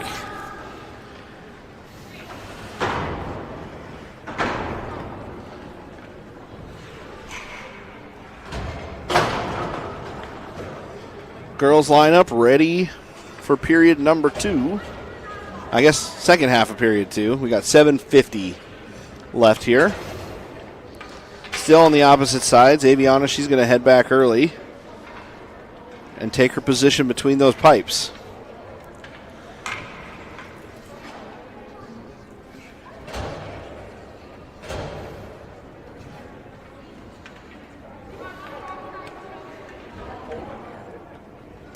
Girls lineup ready for period number 2. I guess second half of period 2. We got 7:50 left here. Still on the opposite sides. Aviana, she's going to head back early and take her position between those pipes.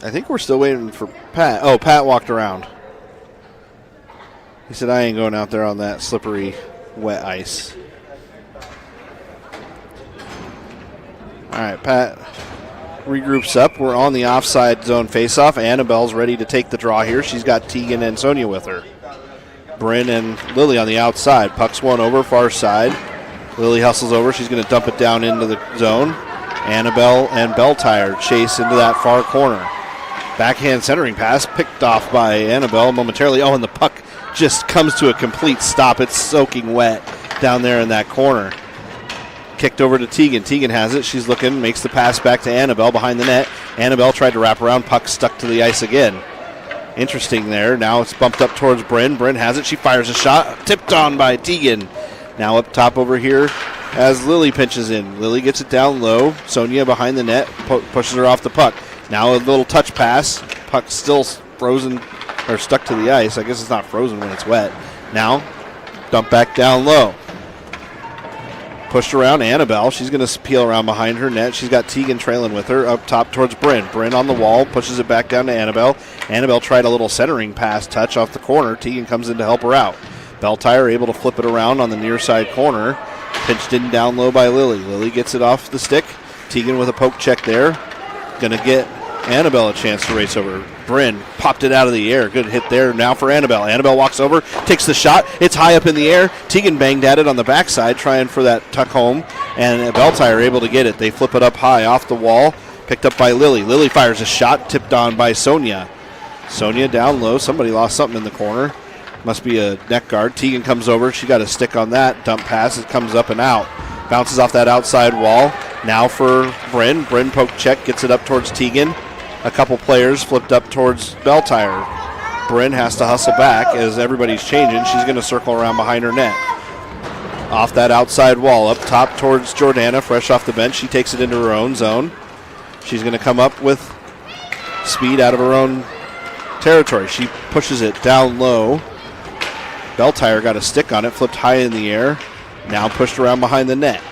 I think we're still waiting for Pat. Oh, Pat walked around. He said, I ain't going out there on that slippery, wet ice. All right, Pat regroups up. We're on the offside zone faceoff. Annabelle's ready to take the draw here. She's got Tegan and Sonia with her. Bryn and Lily on the outside. Puck's one over, far side. Lily hustles over. She's going to dump it down into the zone. Annabelle and Beltire chase into that far corner. Backhand centering pass picked off by Annabelle momentarily. Oh, and the puck just comes to a complete stop. It's soaking wet down there in that corner. Kicked over to Tegan. Tegan has it. She's looking, makes the pass back to Annabelle behind the net. Annabelle tried to wrap around. Puck stuck to the ice again. Interesting there. Now it's bumped up towards Bryn. Bryn has it. She fires a shot. Tipped on by Tegan. Now up top over here as Lily pinches in. Lily gets it down low. Sonia behind the net pushes her off the puck. Now a little touch pass. Puck still frozen or stuck to the ice. I guess it's not frozen when it's wet. Now dump back down low. Pushed around Annabelle. She's going to peel around behind her net. She's got Tegan trailing with her up top towards Bryn. Bryn on the wall, pushes it back down to Annabelle. Annabelle tried a little centering pass touch off the corner. Tegan comes in to help her out. Beltire able to flip it around on the near side corner. Pinched in down low by Lily. Lily gets it off the stick. Tegan with a poke check there. Going to get Annabelle a chance to race over. Bryn popped it out of the air. Good hit there now for Annabelle. Annabelle walks over, takes the shot. It's high up in the air. Tegan banged at it on the backside, trying for that tuck home, and Beltire able to get it. They flip it up high off the wall, picked up by Lily. Lily fires a shot, tipped on by Sonia. Sonia down low. Somebody lost something in the corner. Must be a neck guard. Tegan comes over. She got a stick on that. Dump pass. It comes up and out. Bounces off that outside wall. Now for Bryn. Bryn poke check. Gets it up towards Tegan. A couple players flipped up towards Beltire. Bryn has to hustle back as everybody's changing. She's going to circle around behind her net. Off that outside wall. Up top towards Jordana. Fresh off the bench. She takes it into her own zone. She's going to come up with speed out of her own territory. She pushes it down low. Beltire got a stick on it. Flipped high in the air. Now pushed around behind the net.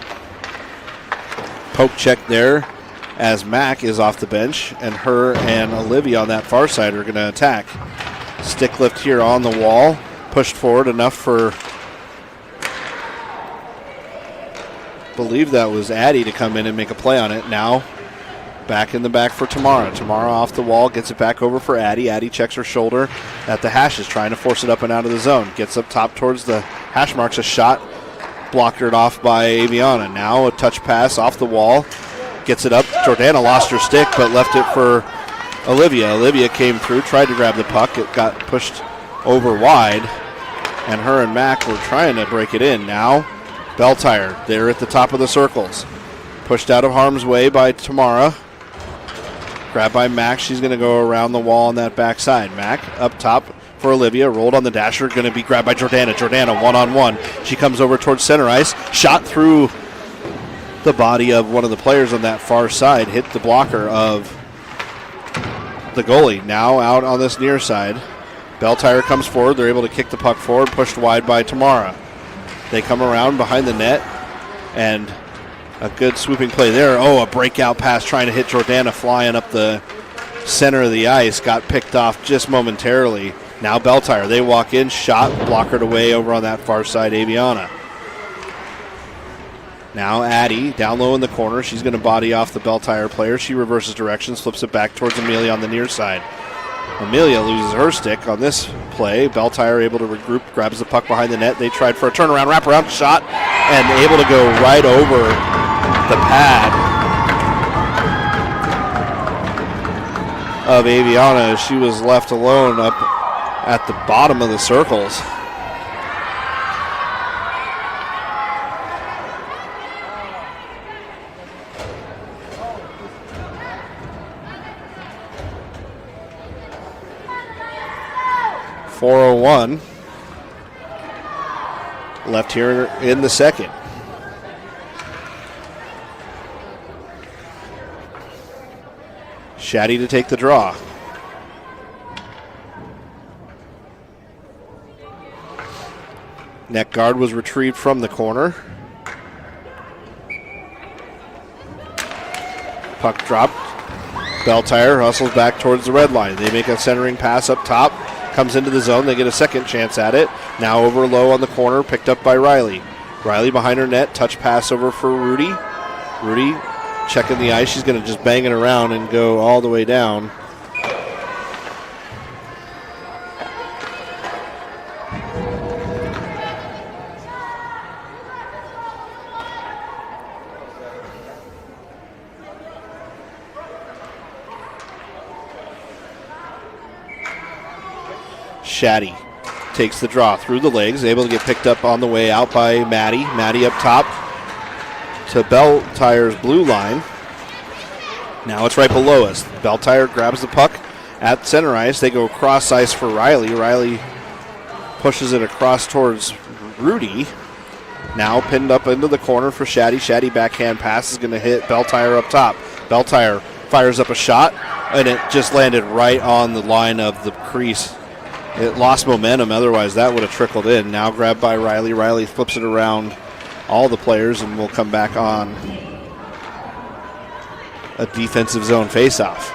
Poke check there as Mac is off the bench, and her and Olivia on that far side are going to attack. Stick lift here on the wall. Pushed forward enough for, believe that was Addie to come in and make a play on it. Now back in the back for Tamara. Tamara off the wall, gets it back over for Addie. Addie checks her shoulder at the hashes, trying to force it up and out of the zone. Gets up top towards the hash marks, a shot. Blocked off by Aviana. Now a touch pass off the wall. Gets it up. Jordana lost her stick, but left it for Olivia. Olivia came through, tried to grab the puck. It got pushed over wide, and her and Mac were trying to break it in. Now Beltire, they're at the top of the circles. Pushed out of harm's way by Tamara. Grabbed by Mac. She's going to go around the wall on that backside. Mac up top for Olivia. Rolled on the dasher. Going to be grabbed by Jordana. Jordana one-on-one. She comes over towards center ice. Shot through the body of one of the players on that far side. Hit the blocker of the goalie. Now out on this near side. Beltire comes forward. They're able to kick the puck forward. Pushed wide by Tamara. They come around behind the net. And a good swooping play there. Oh, a breakout pass trying to hit Jordana flying up the center of the ice. Got picked off just momentarily. Now Beltire. They walk in. Shot. Blockered away over on that far side. Aviana. Now Addie down low in the corner. She's going to body off the Beltire player. She reverses directions. Flips it back towards Amelia on the near side. Amelia loses her stick on this play. Beltire able to regroup. Grabs the puck behind the net. They tried for a turnaround, wraparound shot. And able to go right over the pad of Aviana. She was left alone up at the bottom of the circles. .401 left here in the second. Shaddy to take the draw. Net guard was retrieved from the corner. Puck dropped. Belltire hustles back towards the red line. They make a centering pass up top. Comes into the zone. They get a second chance at it. Now over low on the corner, picked up by Riley. Riley behind her net. Touch pass over for Rudy. Rudy checking the ice. She's going to just bang it around and go all the way down. Shaddy takes the draw through the legs, able to get picked up on the way out by Maddie. Maddie up top to Belltire's blue line. Now it's right below us. Belltire grabs the puck at center ice. They go cross ice for Riley. Riley pushes it across towards Rudy. Now pinned up into the corner for Shaddy. Shaddy backhand pass is going to hit Belltire up top. Belltire fires up a shot, and it just landed right on the line of the crease. It lost momentum, otherwise that would have trickled in. Now grabbed by Riley. Riley flips it around all the players and will come back on a defensive zone faceoff.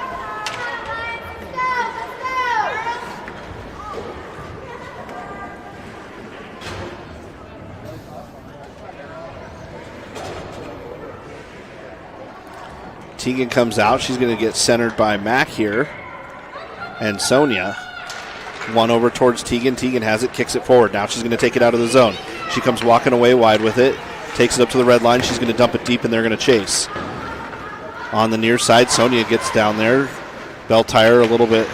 Tegan comes out. She's going to get centered by Mack here. And Sonia. One over towards Tegan. Tegan has it, kicks it forward. Now she's going to take it out of the zone. She comes walking away wide with it. Takes it up to the red line. She's going to dump it deep, and they're going to chase. On the near side, Sonia gets down there. Belltire a little bit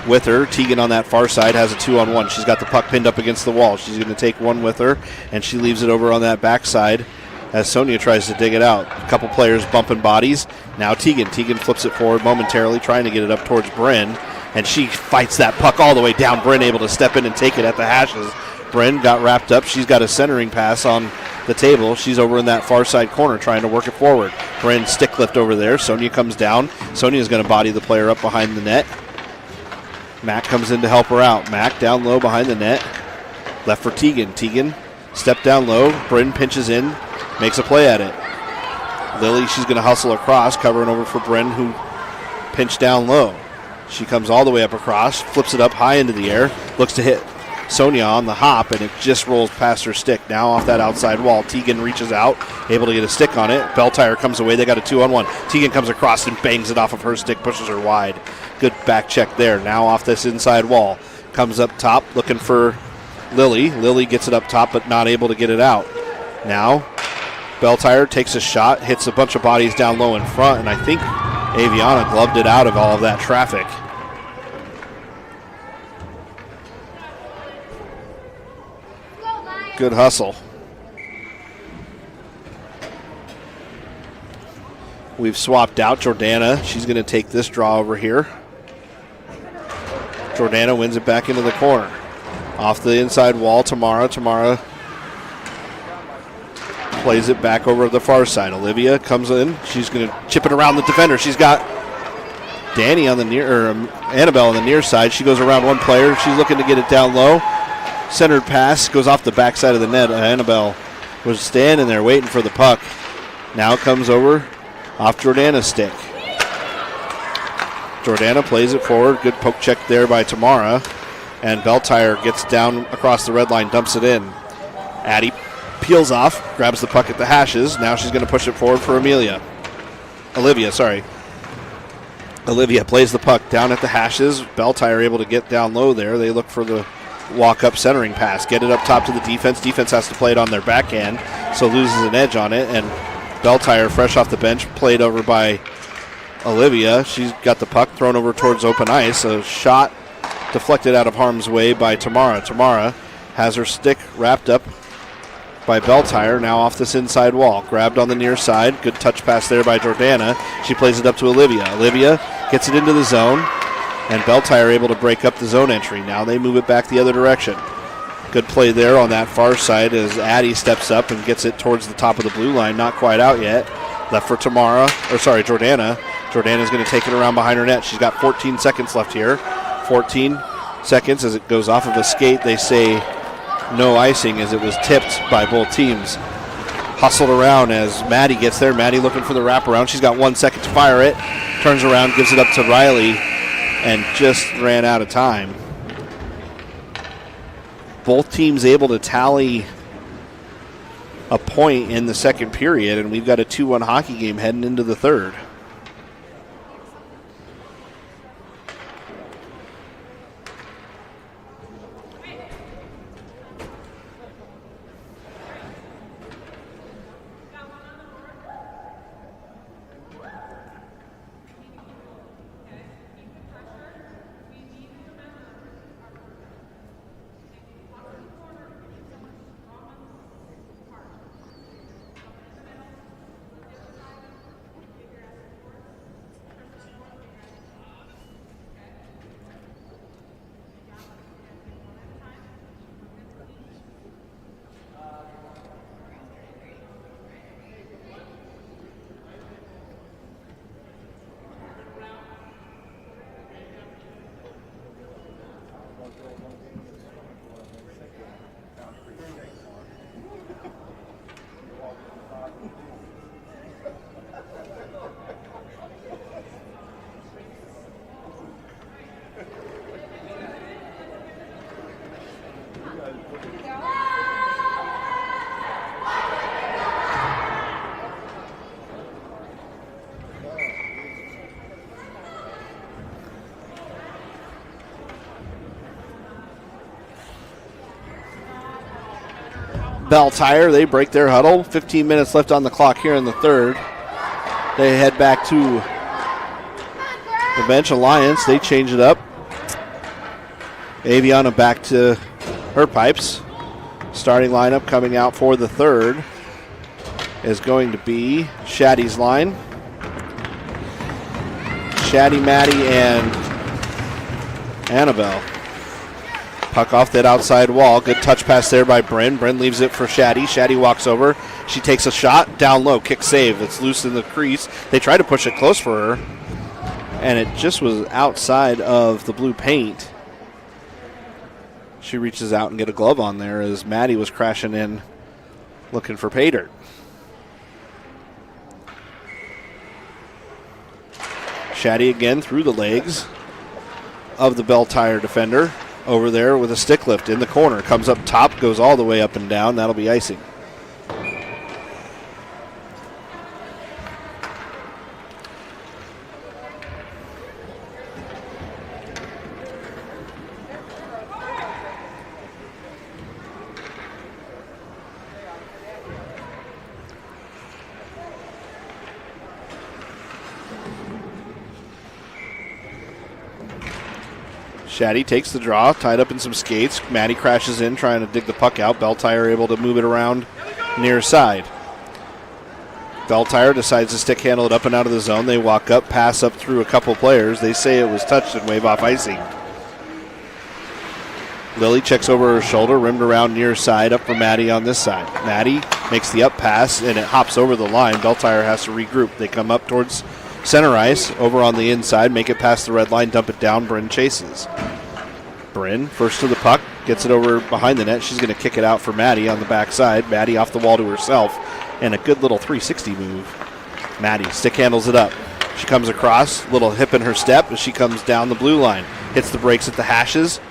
with her. Tegan on that far side has a 2-on-1. She's got the puck pinned up against the wall. She's going to take one with her, and she leaves it over on that backside as Sonia tries to dig it out. A couple players bumping bodies. Now Tegan. Tegan flips it forward momentarily, trying to get it up towards Bryn. And she fights that puck all the way down. Bryn able to step in and take it at the hashes. Bryn got wrapped up. She's got a centering pass on the table. She's over in that far side corner trying to work it forward. Bryn stick lift over there. Sonia comes down. Sonia's going to body the player up behind the net. Mack comes in to help her out. Mack down low behind the net. Left for Tegan. Tegan step down low. Bryn pinches in. Makes a play at it. Lily, she's going to hustle across, covering over for Bryn, who pinched down low. She comes all the way up across, flips it up high into the air, looks to hit Sonia on the hop, and it just rolls past her stick. Now off that outside wall, Tegan reaches out, able to get a stick on it. Belltire comes away. They got a 2-on-1. Tegan comes across and bangs it off of her stick, pushes her wide. Good back check there. Now off this inside wall. Comes up top, looking for Lily. Lily gets it up top, but not able to get it out. Now Belltire takes a shot, hits a bunch of bodies down low in front, and I think Aviana gloved it out of all of that traffic. Good hustle. We've swapped out Jordana. She's going to take this draw over here. Jordana wins it back into the corner. Off the inside wall, Tamara. Tamara plays it back over the far side. Olivia comes in. She's going to chip it around the defender. She's got Danny on the near, or Annabelle on the near side. She goes around one player. She's looking to get it down low. Centered pass goes off the backside of the net. Annabelle was standing there waiting for the puck. Now comes over off Jordana's stick. Jordana plays it forward. Good poke check there by Tamara. And Belltire gets down across the red line, dumps it in. Addie peels off, grabs the puck at the hashes. Now she's going to push it forward for Olivia, Olivia plays the puck down at the hashes. Belltire able to get down low there. They look for the walk-up centering pass. Get it up top to the defense. Defense has to play it on their backhand, so loses an edge on it. And Belltire, fresh off the bench, played over by Olivia. She's got the puck thrown over towards open ice. A shot deflected out of harm's way by Tamara. Tamara has her stick wrapped up by Beltire, now off this inside wall. Grabbed on the near side. Good touch pass there by Jordana. She plays it up to Olivia. Olivia gets it into the zone, and Beltire able to break up the zone entry. Now they move it back the other direction. Good play there on that far side as Addie steps up and gets it towards the top of the blue line. Not quite out yet. Left for Jordana. Jordana's going to take it around behind her net. She's got 14 seconds left here. 14 seconds as it goes off of a skate. They say no icing as it was tipped by both teams. Hustled around as Maddie gets there. Maddie looking for the wraparound. She's got 1 second to fire it. Turns around, gives it up to Riley, and just ran out of time. Both teams able to tally a point in the second period, and we've got a 2-1 hockey game heading into the third. Beltire, they break their huddle. 15 minutes left on the clock here in the third. They head back to the bench. Alliance, they change it up. Aviana back to her pipes. Starting lineup coming out for the third is going to be Shaddy's line. Shaddy, Maddie, and Annabelle. Puck off that outside wall. Good touch pass there by Bryn. Bryn leaves it for Shaddy. Shaddy walks over. She takes a shot. Down low. Kick save. It's loose in the crease. They try to push it close for her, and it just was outside of the blue paint. She reaches out and get a glove on there as Maddie was crashing in looking for pay dirt. Shaddy again through the legs of the Beltire defender. Over there with a stick lift in the corner. Comes up top, goes all the way up and down. That'll be icing. Shaddy takes the draw, tied up in some skates. Maddie crashes in, trying to dig the puck out. Beltire able to move it around near side. Beltire decides to stick handle it up and out of the zone. They walk up, pass up through a couple players. They say it was touched and wave off icing. Lily checks over her shoulder, rimmed around near side, up for Maddie on this side. Maddie makes the up pass, and it hops over the line. Beltire has to regroup. They come up towards center ice, over on the inside, make it past the red line, dump it down. Bryn chases. Bryn first to the puck, gets it over behind the net. She's going to kick it out for Maddie on the backside. Maddie off the wall to herself, and a good little 360 move. Maddie stick handles it up. She comes across, little hip in her step as she comes down the blue line. Hits the brakes at the hashes.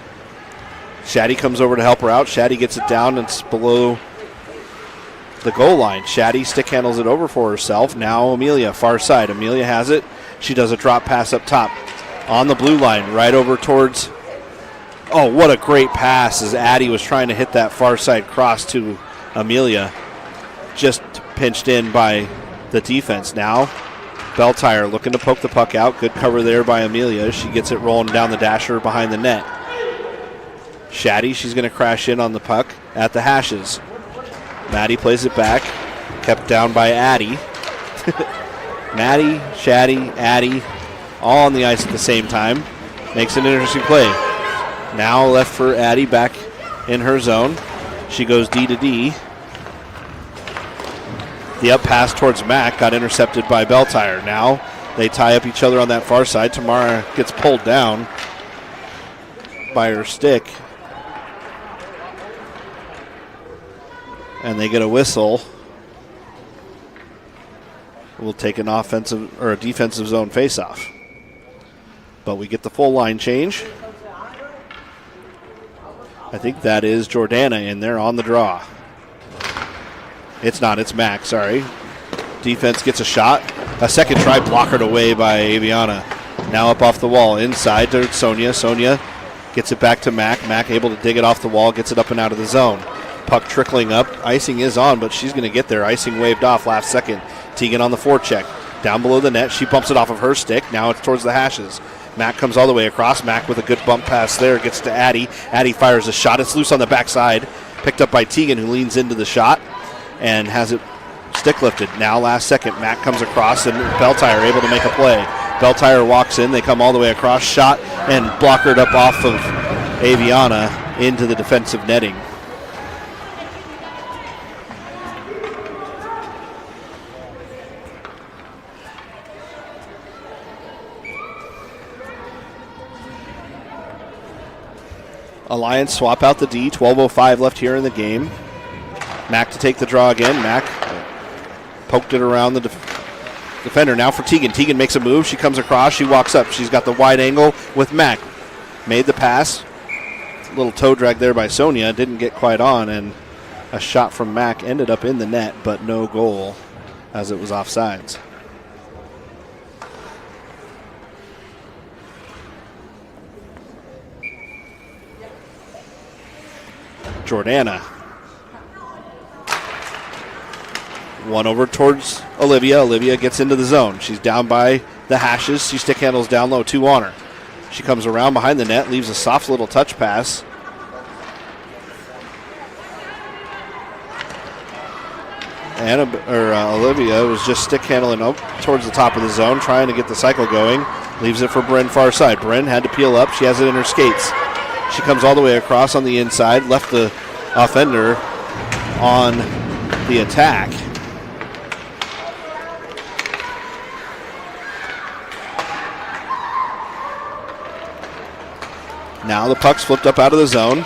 Shaddy comes over to help her out. Shaddy gets it down and it's below the goal line. Shaddy stick handles it over for herself. Now Amelia, far side. Amelia has it. She does a drop pass up top. On the blue line, right over towards... Oh, what a great pass as Addie was trying to hit that far side cross to Amelia. Just pinched in by the defense. Now Beltire looking to poke the puck out. Good cover there by Amelia. She gets it rolling down the dasher behind the net. Shaddy, she's going to crash in on the puck at the hashes. Maddie plays it back. Kept down by Addie. Maddie, Shaddy, Addie, all on the ice at the same time. Makes an interesting play. Now left for Addie back in her zone. She goes D to D. The up pass towards Mack got intercepted by Beltire. Now they tie up each other on that far side. Tamara gets pulled down by her stick. And they get a whistle. We'll take an offensive or a defensive zone faceoff. But we get the full line change. I think that is Jordana in there on the draw. It's not, it's Mac, sorry. Defense gets a shot. A second try blockered away by Aviana. Now up off the wall, inside to Sonia. Sonia gets it back to Mac. Mac able to dig it off the wall, gets it up and out of the zone. Puck trickling up. Icing is on, but she's going to get there. Icing waved off last second. Tegan on the forecheck. Down below the net. She bumps it off of her stick. Now it's towards the hashes. Mac comes all the way across. Mac with a good bump pass there. Gets to Addie. Addie fires a shot. It's loose on the backside. Picked up by Tegan, who leans into the shot and has it stick lifted. Now last second. Mac comes across and Beltire able to make a play. Beltire walks in. They come all the way across. Shot and blockered up off of Aviana into the defensive netting. Alliance swap out the D. 12:05 left here in the game. Mac to take the draw again. Mac poked it around the defender. Now for Tegan. Tegan makes a move. She comes across. She walks up. She's got the wide angle with Mac. Made the pass. A little toe drag there by Sonia. Didn't get quite on, and a shot from Mac ended up in the net, but no goal as it was offsides. Jordana. One over towards Olivia. Olivia gets into the zone. She's down by the hashes. She stick handles down low. 2 on her. She comes around behind the net, leaves a soft little touch pass. Olivia was just stick handling up towards the top of the zone, trying to get the cycle going. Leaves it for Bryn far side. Bryn had to peel up. She has it in her skates. She comes all the way across on the inside, left the offender on the attack. Now the puck's flipped up out of the zone.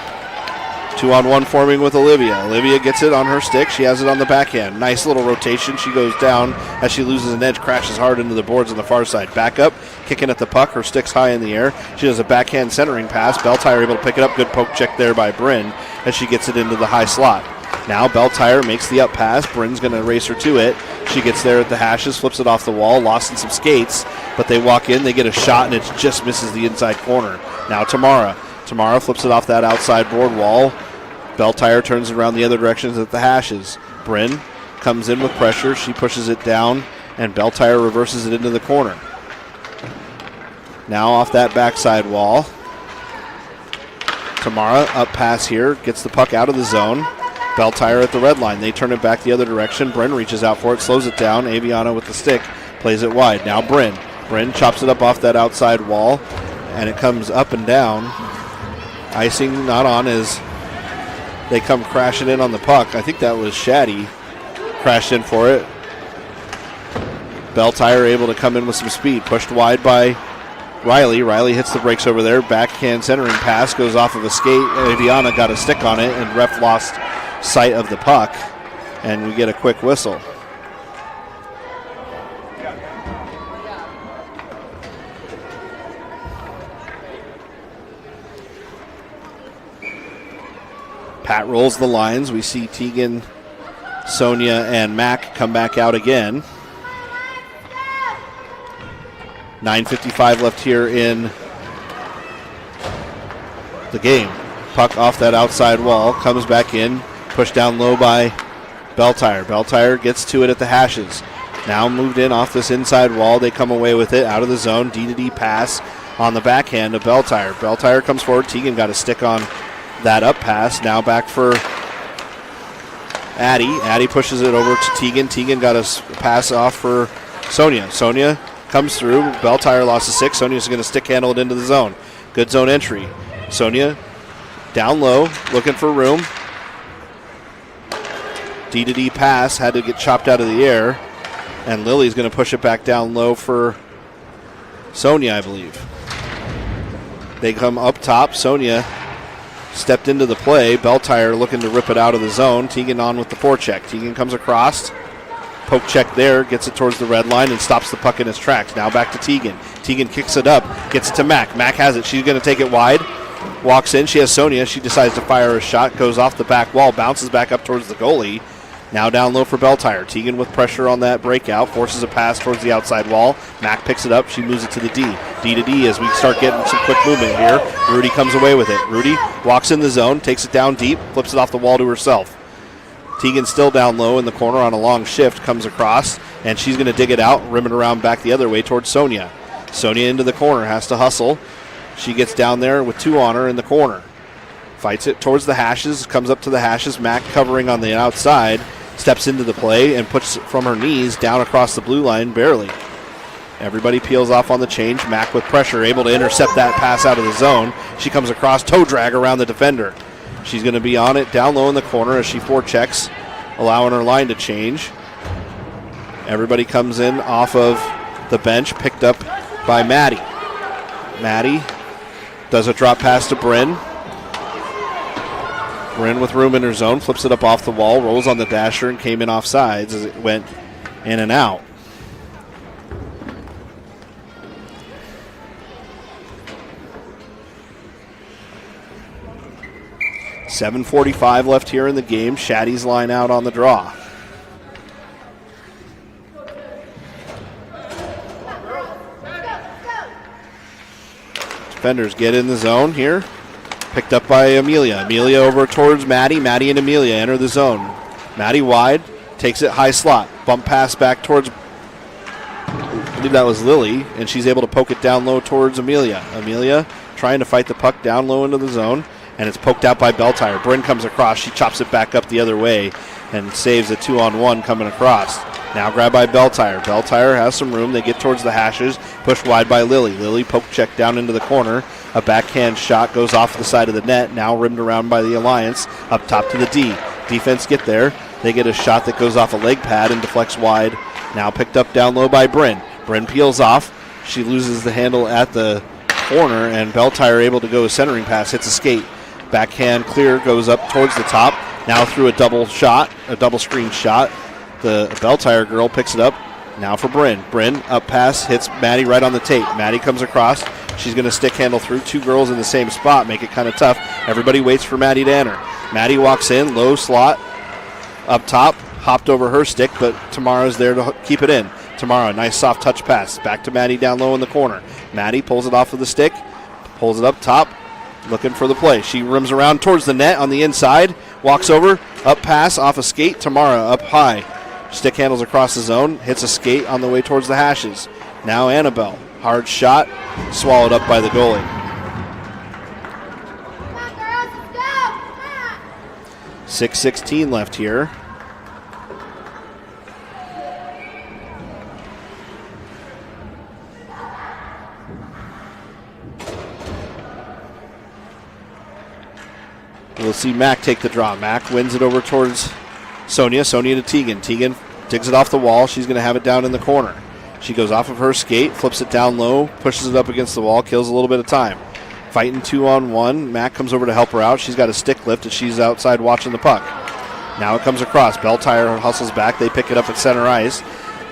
2-on-1 forming with Olivia. Olivia gets it on her stick. She has it on the backhand. Nice little rotation. She goes down as she loses an edge, crashes hard into the boards on the far side. Back up, kicking at the puck. Her stick's high in the air. She does a backhand centering pass. Beltire able to pick it up. Good poke check there by Bryn as she gets it into the high slot. Now Beltire makes the up pass. Bryn's going to race her to it. She gets there at the hashes, flips it off the wall, lost in some skates, but they walk in, they get a shot, and it just misses the inside corner. Now Tamara. Tamara flips it off that outside board wall. Beltire turns it around the other directions at the hashes. Bryn comes in with pressure. She pushes it down, and Beltire reverses it into the corner. Now off that backside wall. Tamara up pass here, gets the puck out of the zone. Beltire at the red line. They turn it back the other direction. Bryn reaches out for it, slows it down. Aviana with the stick, plays it wide. Now Bryn. Bryn chops it up off that outside wall, and it comes up and down. Icing not on as they come crashing in on the puck. I think that was Shaddy crashed in for it. Beltire able to come in with some speed. Pushed wide by Riley. Riley hits the brakes over there. Backhand centering pass goes off of a skate. Aviana got a stick on it, and ref lost sight of the puck, and we get a quick whistle. Pat rolls the lines. We see Tegan, Sonia, and Mac come back out again. 9:55 left here in the game. Puck off that outside wall, comes back in, pushed down low by Beltire. Beltire gets to it at the hashes. Now moved in off this inside wall. They come away with it out of the zone. D-to-D pass on the backhand of Beltire. Beltire comes forward. Tegan got a stick on that up pass. Now back for Addie. Addie pushes it over to Tegan. Tegan got a pass off for Sonia. Sonia comes through. Beltire lost a 6. Sonia's going to stick handle it into the zone. Good zone entry. Sonia down low, looking for room. D-to-D pass had to get chopped out of the air. And Lily's going to push it back down low for Sonia, I believe. They come up top. Sonia stepped into the play. Beltire looking to rip it out of the zone. Tegan on with the forecheck. Tegan comes across. Poke check there. Gets it towards the red line and stops the puck in its tracks. Now back to Tegan. Tegan kicks it up. Gets it to Mac. Mac has it. She's going to take it wide. Walks in. She has Sonia. She decides to fire a shot. Goes off the back wall. Bounces back up towards the goalie. Now down low for Beltire. Tegan with pressure on that breakout. Forces a pass towards the outside wall. Mac picks it up. She moves it to the D. D to D as we start getting some quick movement here. Rudy comes away with it. Rudy walks in the zone. Takes it down deep. Flips it off the wall to herself. Tegan still down low in the corner on a long shift. Comes across. And she's going to dig it out. Rim it around back the other way towards Sonia. Sonia into the corner. Has to hustle. She gets down there with 2 on her in the corner. Fights it towards the hashes. Comes up to the hashes. Mac covering on the outside. Steps into the play and puts it from her knees down across the blue line barely. Everybody peels off on the change. Mac with pressure, able to intercept that pass out of the zone. She comes across, toe drag around the defender. She's going to be on it down low in the corner as she forechecks, allowing her line to change. Everybody comes in off of the bench, picked up by Maddie. Maddie does a drop pass to Bryn. Bryn with room in her zone, flips it up off the wall, rolls on the dasher, and came in off sides as it went in and out. $7:45 left here in the game. Shaddy's line out on the draw. Defenders get in the zone here. Picked up by Amelia. Amelia over towards Maddie. Maddie and Amelia enter the zone. Maddie wide, takes it high slot. Bump pass back towards, I believe that was Lily, and she's able to poke it down low towards Amelia. Amelia trying to fight the puck down low into the zone, and it's poked out by Beltire. Bryn comes across. She chops it back up the other way and saves a 2-on-1 coming across. Now grabbed by Beltire. Beltire has some room. They get towards the hashes. Pushed wide by Lily. Lily poke check down into the corner. A backhand shot goes off the side of the net. Now rimmed around by the Alliance. Up top to the D. Defense get there. They get a shot that goes off a leg pad and deflects wide. Now picked up down low by Bryn. Bryn peels off. She loses the handle at the corner, and Beltire able to go a centering pass. Hits a skate. Backhand clear goes up towards the top. Now through a double shot, a double screen shot. The Beltire girl picks it up. Now for Bryn. Bryn up pass, hits Maddie right on the tape. Maddie comes across. She's going to stick handle through 2 girls in the same spot, make it kind of tough. Everybody waits for Maddie to enter. Maddie walks in, low slot, up top, hopped over her stick, but Tamara's there to keep it in. Tamara, nice soft touch pass. Back to Maddie down low in the corner. Maddie pulls it off of the stick, pulls it up top, looking for the play. She rims around towards the net on the inside, walks over, up pass, off a skate. Tamara up high. Stick handles across the zone, hits a skate on the way towards the hashes. Now Annabelle, hard shot, swallowed up by the goalie. 6:16 left here. We'll see Mac take the draw. Mac wins it over towards Sonia. Sonia to Tegan. Tegan digs it off the wall. She's going to have it down in the corner. She goes off of her skate, flips it down low, pushes it up against the wall, kills a little bit of time. Fighting 2-on-1. Mac comes over to help her out. She's got a stick lift and she's outside watching the puck. Now it comes across. Beltire hustles back. They pick it up at center ice.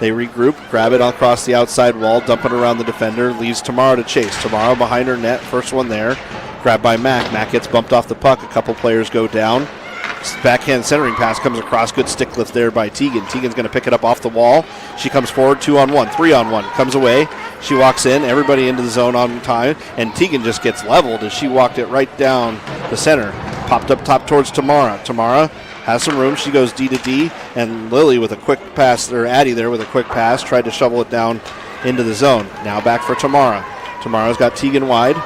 They regroup, grab it across the outside wall, dump it around the defender, leaves Tamara to chase. Tamara behind her net, first one there. Grabbed by Mac. Mac gets bumped off the puck. A couple players go down. Backhand centering pass comes across. Good stick lift there by Tegan. Tegan's going to pick it up off the wall. She comes forward, 2-on-1, 3-on-1. Comes away. She walks in. Everybody into the zone on time. And Tegan just gets leveled as she walked it right down the center. Popped up top towards Tamara. Tamara has some room. She goes D to D, and Lily with a quick pass, or Addie there with a quick pass, tried to shovel it down into the zone. Now back for Tamara. Tamara's got Tegan wide.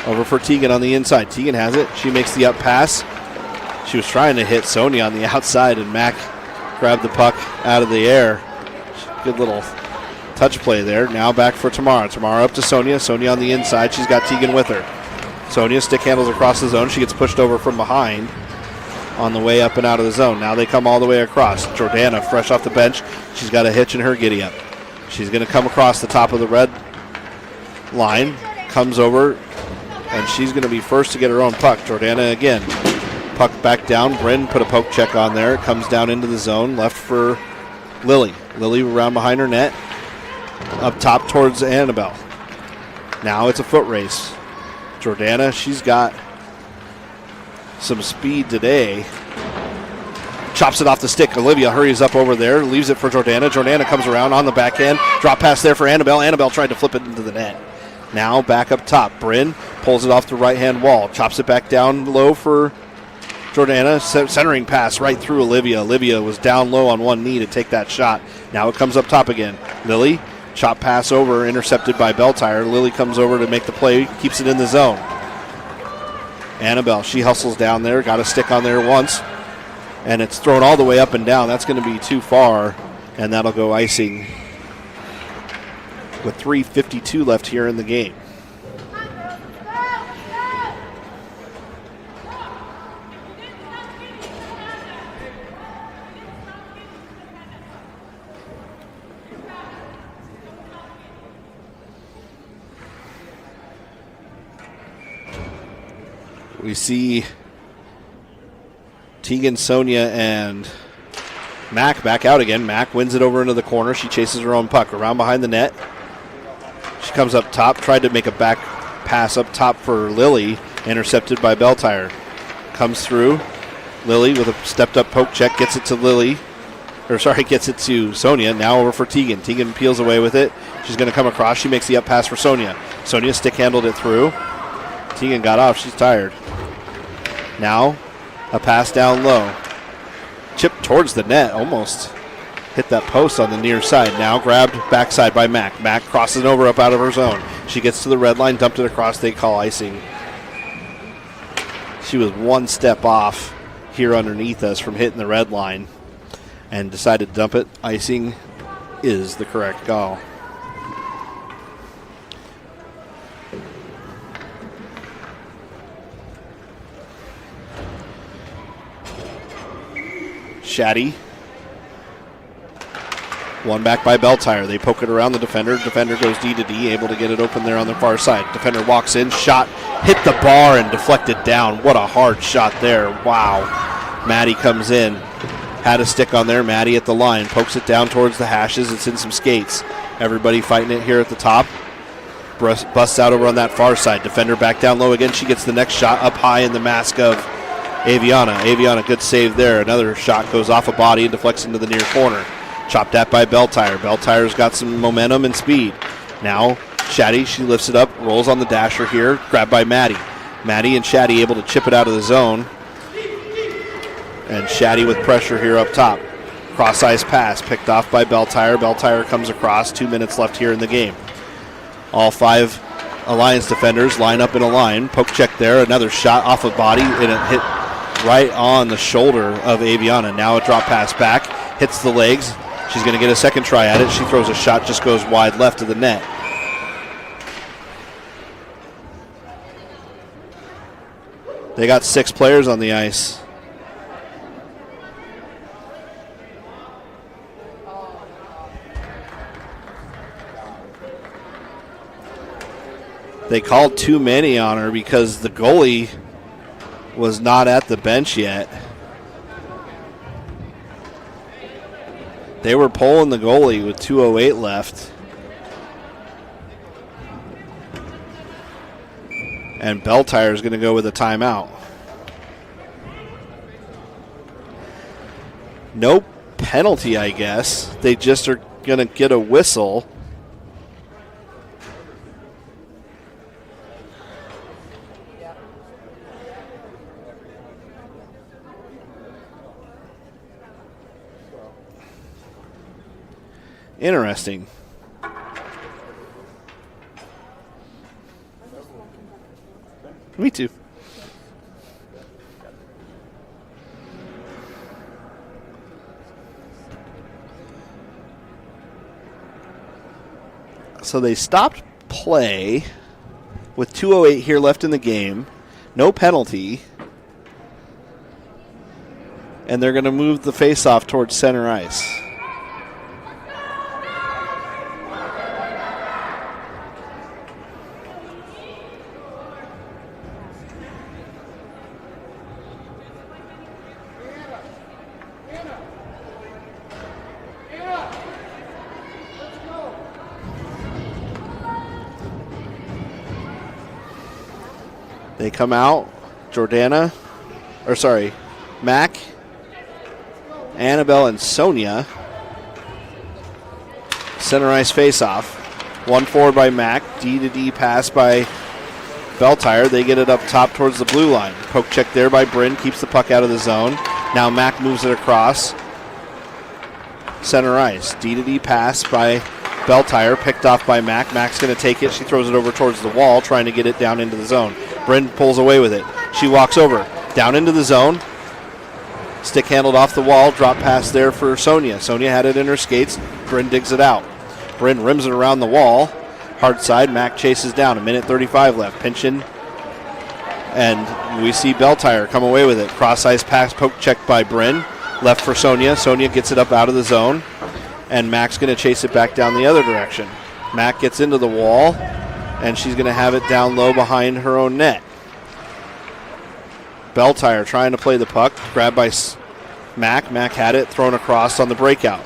Over for Tegan on the inside. Tegan has it. She makes the up pass. She was trying to hit Sonia on the outside, and Mac grabbed the puck out of the air. Good little touch play there. Now back for Tamara. Tamara up to Sonia. Sonia on the inside. She's got Tegan with her. Sonia stick handles across the zone. She gets pushed over from behind on the way up and out of the zone. Now they come all the way across. Jordana, fresh off the bench. She's got a hitch in her giddy up. She's going to come across the top of the red line. Comes over, and she's going to be first to get her own puck. Jordana again. Puck back down. Bryn put a poke check on there. It comes down into the zone. Left for Lily. Lily around behind her net. Up top towards Annabelle. Now it's a foot race. Jordana, she's got some speed today. Chops it off the stick. Olivia hurries up over there. Leaves it for Jordana. Jordana comes around on the backhand. Drop pass there for Annabelle. Annabelle tried to flip it into the net. Now back up top. Bryn pulls it off the right-hand wall. Chops it back down low for Jordana. Centering pass right through Olivia. Olivia was down low on one knee to take that shot. Now it comes up top again. Lily, chop pass over, intercepted by Beltire. Lily comes over to make the play, keeps it in the zone. Annabelle, she hustles down there, got a stick on there once, and it's thrown all the way up and down. That's going to be too far, and that'll go icing with 3:52 left here in the game. We see Tegan, Sonia, and Mac back out again. Mac wins it over into the corner. She chases her own puck around behind the net. She comes up top, tried to make a back pass up top for Lily, intercepted by Beltire. Comes through. Lily with a stepped-up poke check, gets it to gets it to Sonia. Now over for Tegan. Tegan peels away with it. She's going to come across. She makes the up pass for Sonia. Sonia stick-handled it through. Tegan got off. She's tired. Now, a pass down low. Chip towards the net. Almost hit that post on the near side. Now grabbed backside by Mac. Mac crosses over up out of her zone. She gets to the red line, dumped it across. They call icing. She was one step off here underneath us from hitting the red line and decided to dump it. Icing is the correct call. Shaddy. One back by Beltire. They poke it around the defender. Defender goes D to D, able to get it open there on the far side. Defender walks in, shot, hit the bar and deflected down. What a hard shot there. Wow. Maddie comes in. Had a stick on there. Maddie at the line. Pokes it down towards the hashes. It's in some skates. Everybody fighting it here at the top. Busts out over on that far side. Defender back down low again. She gets the next shot up high in the mask of Aviana. Aviana, good save there. Another shot goes off a body and deflects into the near corner. Chopped at by Beltire. Beltire's got some momentum and speed. Now, Shaddy, she lifts it up, rolls on the dasher here, grabbed by Maddie. Maddie and Shaddy able to chip it out of the zone. And Shaddy with pressure here up top. Cross-ice pass picked off by Beltire. Beltire comes across. 2 minutes left here in the game. All five Alliance defenders line up in a line. Poke check there. Another shot off a body, and it hit right on the shoulder of Aviana. Now a drop pass back. Hits the legs. She's going to get a second try at it. She throws a shot, just goes wide left of the net. They got 6 players on the ice. They called too many on her because the goalie was not at the bench yet. They were pulling the goalie with 2:08 left. And Beltire is going to go with a timeout. No penalty, I guess. They just are going to get a whistle. Interesting. Me too. So they stopped play with 2:08 here left in the game. No penalty. And they're going to move the faceoff towards center ice. They come out, Mac, Annabelle, and Sonia. Center ice face-off. One forward by Mac, D-to-D pass by Beltire. They get it up top towards the blue line. Poke check there by Bryn, keeps the puck out of the zone. Now Mac moves it across. Center ice, D-to-D pass by Beltire, picked off by Mac. Mac's going to take it. She throws it over towards the wall, trying to get it down into the zone. Bryn pulls away with it. She walks over, down into the zone. Stick handled off the wall, drop pass there for Sonia. Sonia had it in her skates. Bryn digs it out. Bryn rims it around the wall. Hard side, Mac chases down. 1:35 left. Pinch in. And we see Beltire come away with it. Cross ice pass, poke check by Bryn. Left for Sonia. Sonia gets it up out of the zone. And Mac's going to chase it back down the other direction. Mac gets into the wall. And she's going to have it down low behind her own net. Beltire trying to play the puck. Grabbed by Mac. Mac had it thrown across on the breakout.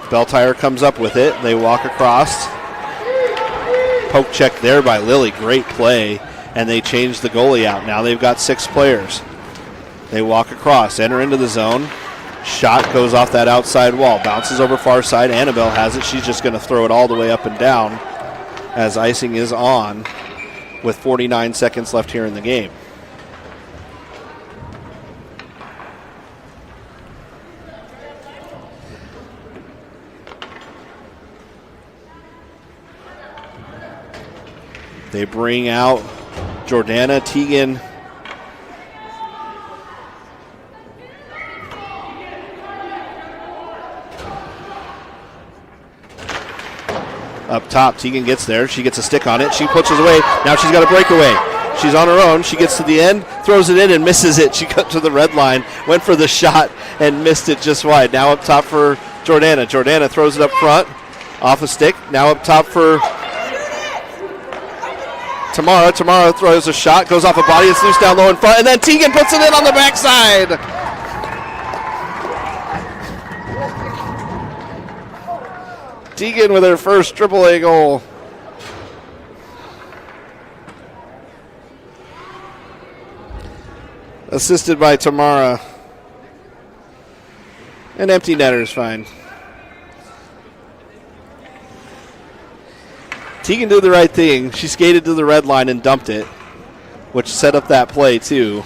Beltire comes up with it. They walk across. Poke check there by Lily. Great play. And they change the goalie out. Now they've got 6 players. They walk across. Enter into the zone. Shot goes off that outside wall. Bounces over far side. Annabelle has it. She's just going to throw it all the way up and down as icing is on with 49 seconds left here in the game. They bring out Jordana Teagan. Up top, Teagan gets there. She gets a stick on it. She pushes away. Now she's got a breakaway. She's on her own. She gets to the end, throws it in, and misses it. She got to the red line, went for the shot, and missed it just wide. Now up top for Jordana. Jordana throws it up front, off a stick. Now up top for Tamara. Tamara throws a shot, goes off a body. It's loose down low in front, and then Teagan puts it in on the backside. Teagan with her first AAA goal. Assisted by Tamara. An empty netter is fine. Teagan did the right thing. She skated to the red line and dumped it, which set up that play too.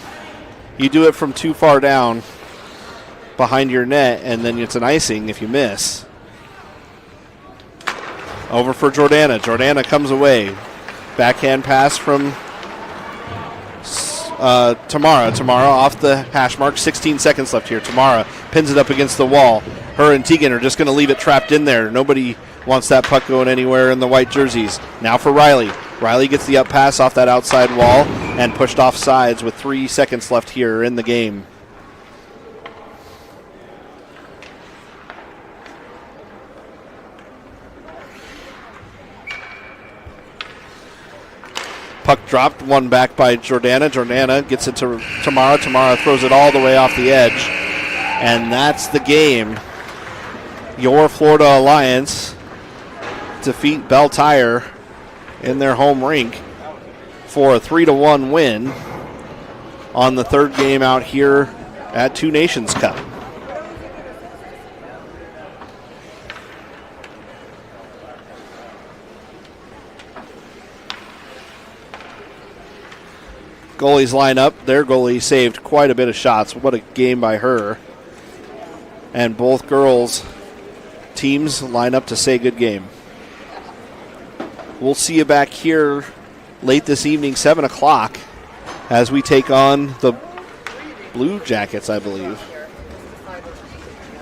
You do it from too far down behind your net, and then it's an icing if you miss. Over for Jordana. Jordana comes away. Backhand pass from Tamara. Tamara off the hash mark. 16 seconds left here. Tamara pins it up against the wall. Her and Teagan are just going to leave it trapped in there. Nobody wants that puck going anywhere in the white jerseys. Now for Riley. Riley gets the up pass off that outside wall and pushed off sides with 3 seconds left here in the game. Puck dropped, one back by Jordana. Jordana gets it to Tamara. Tamara throws it all the way off the edge. And that's the game. Your Florida Alliance defeat Beltire in their home rink for a 3-1 win on the third game out here at Two Nations Cup. Goalies line up. Their goalie saved quite a bit of shots. What a game by her. And both girls teams line up to say good game. We'll see you back here late this evening, 7 o'clock, as we take on the Blue Jackets, I believe.